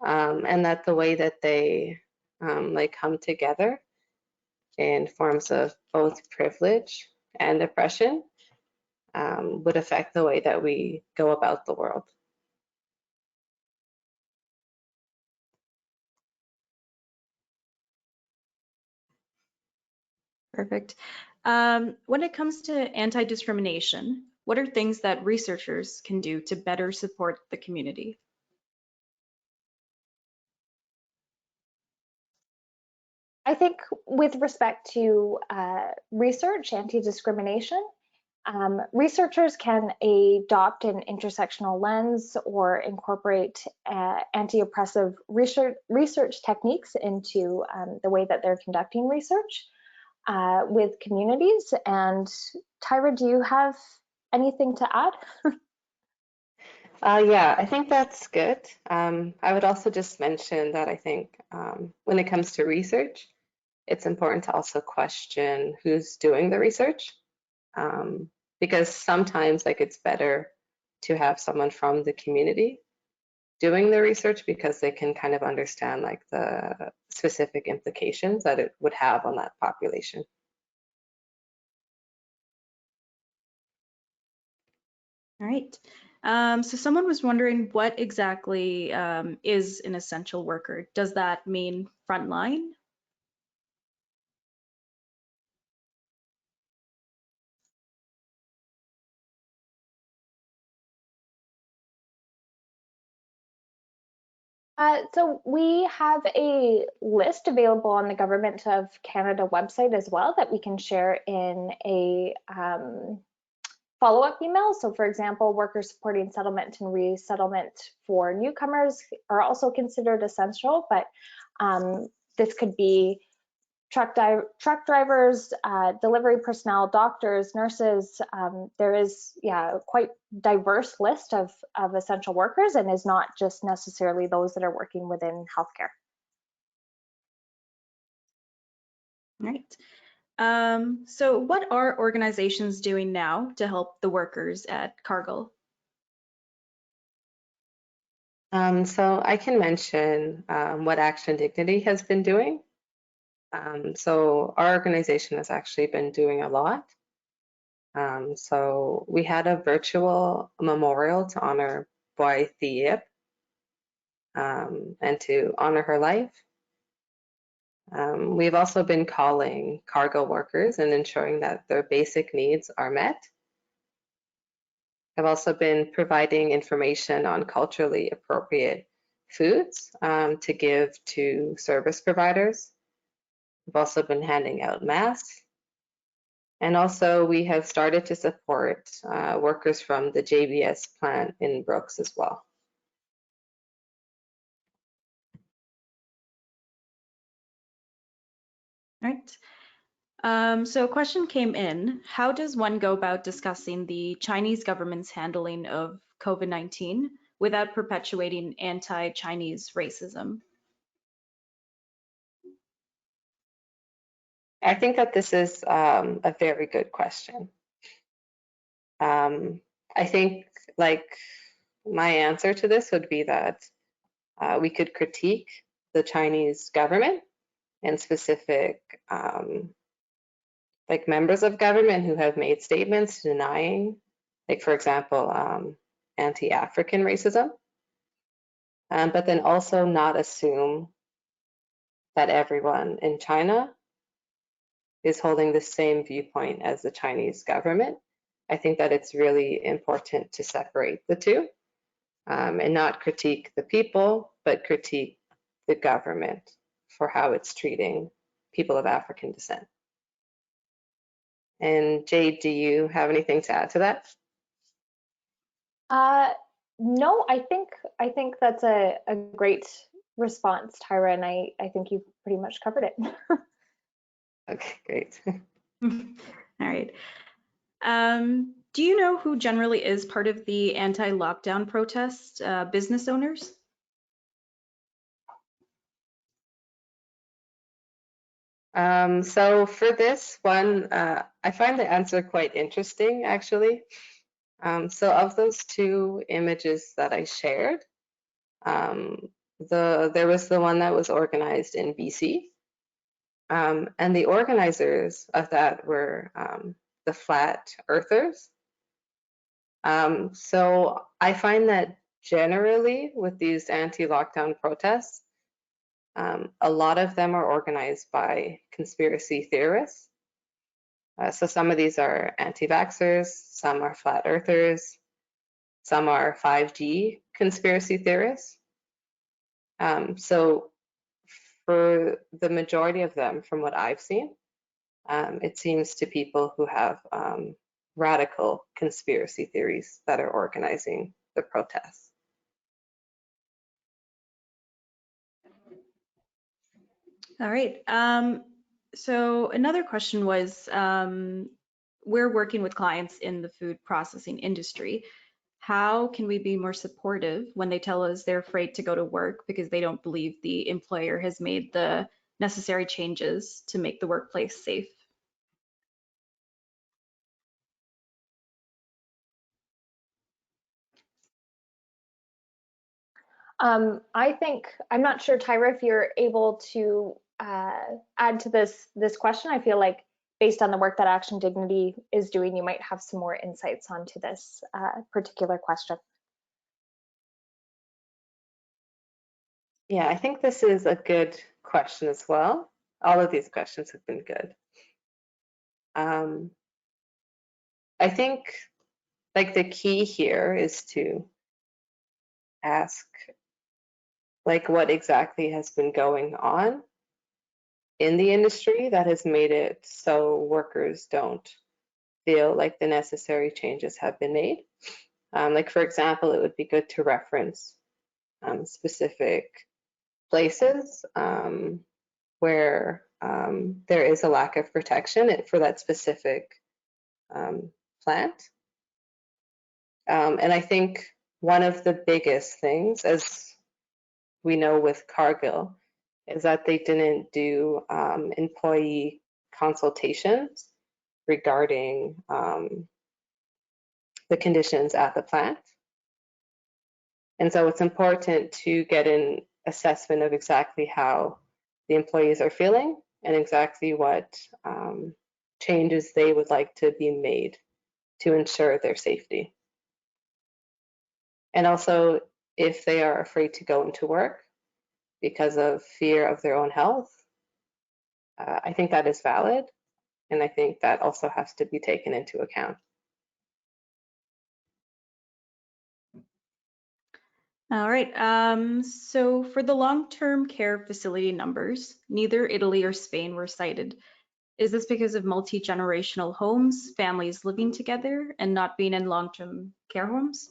[SPEAKER 4] and that the way that they like come together in forms of both privilege and oppression would affect the way that we go about the world.
[SPEAKER 1] Perfect. When it comes to anti-discrimination, what are things that researchers can do to better support the community?
[SPEAKER 3] I think with respect to research, anti-discrimination, researchers can adopt an intersectional lens or incorporate anti-oppressive research techniques into the way that they're conducting research with communities. And Tyra, do you have anything to add?
[SPEAKER 4] Yeah, I think that's good. I would also just mention that I think when it comes to research, it's important to also question who's doing the research, because sometimes like it's better to have someone from the community doing the research because they can kind of understand like the specific implications that it would have on that population.
[SPEAKER 1] All right. So someone was wondering what exactly is an essential worker? Does that mean frontline?
[SPEAKER 3] So we have a list available on the Government of Canada website as well that we can share in a follow-up email. So for example, workers supporting settlement and resettlement for newcomers are also considered essential, but this could be truck drivers, delivery personnel, doctors, nurses. There is, yeah, quite diverse list of essential workers, and is not just necessarily those that are working within healthcare.
[SPEAKER 1] Right. So what are organizations doing now to help the workers at Cargill?
[SPEAKER 4] So I can mention what ActionDignity has been doing. So our organization has actually been doing a lot. So we had a virtual memorial to honor Boy Thiep and to honor her life. We've also been calling Cargill workers and ensuring that their basic needs are met. I've also been providing information on culturally appropriate foods to give to service providers. We've also been handing out masks. And also we have started to support workers from the JBS plant in Brooks as well.
[SPEAKER 1] Right. So a question came in. How does one go about discussing the Chinese government's handling of COVID-19 without perpetuating anti-Chinese racism?
[SPEAKER 4] I think that this is a very good question. I think like my answer to this would be that we could critique the Chinese government and specific like members of government who have made statements denying, like for example, anti-African racism, but then also not assume that everyone in China is holding the same viewpoint as the Chinese government. I think that it's really important to separate the two and not critique the people, but critique the government for how it's treating people of African descent. And Jayde, do you have anything to add to that?
[SPEAKER 3] No, I think that's a great response, Tyra, and I think you've pretty much covered it.
[SPEAKER 4] Okay, great.
[SPEAKER 1] All right. Do you know who generally is part of the anti-lockdown protest, business owners?
[SPEAKER 4] So for this one, I find the answer quite interesting, actually. So of those two images that I shared, there was the one that was organized in BC, and the organizers of that were the Flat Earthers. So I find that generally with these anti-lockdown protests, a lot of them are organized by conspiracy theorists. So some of these are anti-vaxxers, some are flat earthers, some are 5G conspiracy theorists. So for the majority of them, from what I've seen, it seems to people who have radical conspiracy theories that are organizing the protests.
[SPEAKER 1] All right. So another question was, we're working with clients in the food processing industry. How can we be more supportive when they tell us they're afraid to go to work because they don't believe the employer has made the necessary changes to make the workplace safe?
[SPEAKER 3] I think, I'm not sure, Tyra, if you're able to add to this question. I feel like based on the work that ActionDignity is doing, you might have some more insights onto this particular question.
[SPEAKER 4] Yeah, I think this is a good question as well. All of these questions have been good. I think like the key here is to ask like what exactly has been going on in the industry that has made it so workers don't feel like the necessary changes have been made. Like for example, it would be good to reference specific places where there is a lack of protection for that specific plant. And I think one of the biggest things, as we know with Cargill, is that they didn't do employee consultations regarding the conditions at the plant. And so it's important to get an assessment of exactly how the employees are feeling and exactly what changes they would like to be made to ensure their safety. And also, if they are afraid to go into work because of fear of their own health, I think that is valid. And I think that also has to be taken into account.
[SPEAKER 1] All right, so for the long-term care facility numbers, neither Italy or Spain were cited. Is this because of multi-generational homes, families living together, and not being in long-term care homes?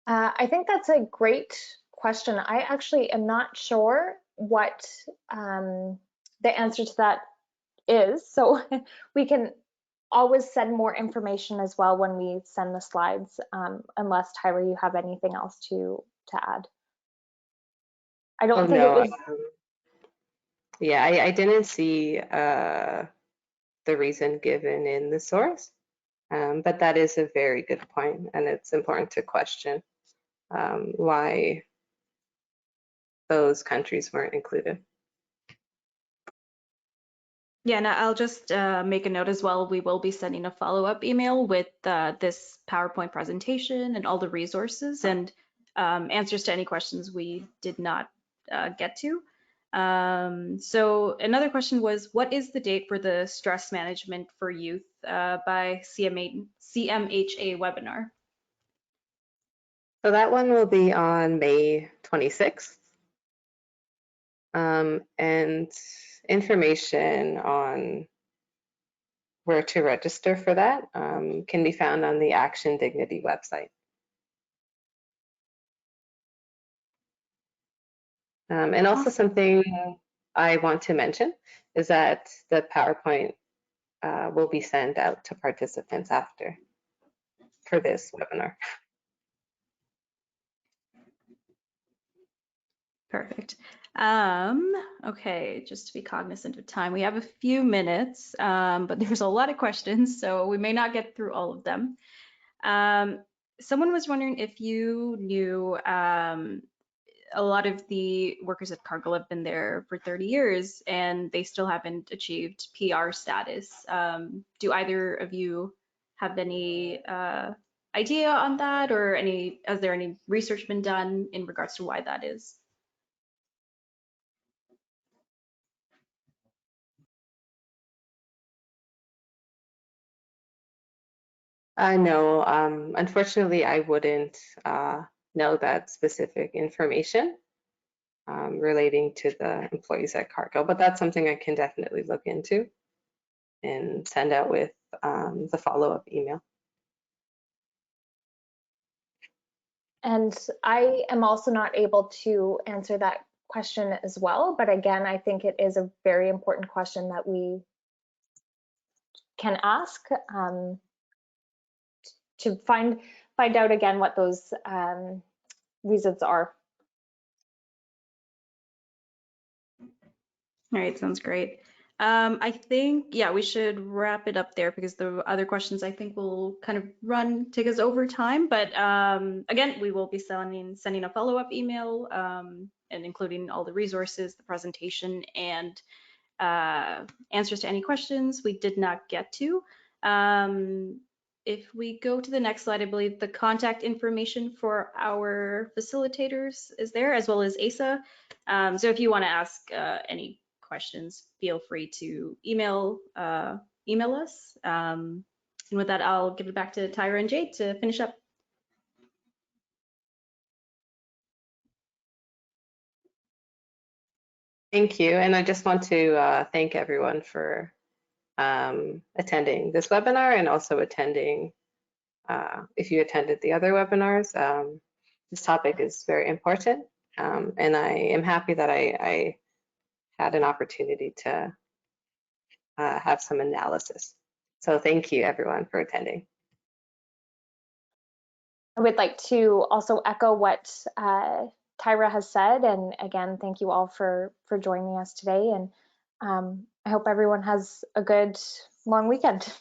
[SPEAKER 3] I think that's a great question. I actually am not sure what the answer to that is. So we can always send more information as well when we send the slides, unless Tyra, you have anything else to add. I don't think
[SPEAKER 4] no,
[SPEAKER 3] it was.
[SPEAKER 4] Yeah, I didn't see the reason given in the source, but that is a very good point, and it's important to question why those countries weren't included.
[SPEAKER 1] Yeah, and I'll just make a note as well. We will be sending a follow-up email with this PowerPoint presentation and all the resources and answers to any questions we did not get to. So another question was, what is the date for the stress management for youth by CMHA webinar?
[SPEAKER 4] So that one will be on May 26th. And information on where to register for that can be found on the ActionDignity website. And also something I want to mention is that the PowerPoint will be sent out to participants after for this webinar.
[SPEAKER 1] Perfect. Okay, just to be cognizant of time, we have a few minutes, but there's a lot of questions, so we may not get through all of them. Someone was wondering if you knew a lot of the workers at Cargill have been there for 30 years and they still haven't achieved PR status. Do either of you have any idea on that, or has there any research been done in regards to why that is?
[SPEAKER 4] No, unfortunately, I wouldn't know that specific information relating to the employees at Cargill, but that's something I can definitely look into and send out with the follow-up email.
[SPEAKER 3] And I am also not able to answer that question as well, but again, I think it is a very important question that we can ask to find out again what those reasons are.
[SPEAKER 1] All right, sounds great. I think, yeah, we should wrap it up there because the other questions I think will kind of take us over time. But again, we will be sending a follow-up email and including all the resources, the presentation, and answers to any questions we did not get to. If we go to the next slide, I believe the contact information for our facilitators is there, as well as AAISA. So if you want to ask any questions, feel free to email us. And with that, I'll give it back to Tyra and Jayde to finish up.
[SPEAKER 4] Thank you. And I just want to thank everyone for attending this webinar and also attending if you attended the other webinars. This topic is very important, and I am happy that I had an opportunity to have some analysis. So thank you everyone for attending.
[SPEAKER 3] I would like to also echo what Tyra has said, and again, thank you all for joining us today, and I hope everyone has a good long weekend.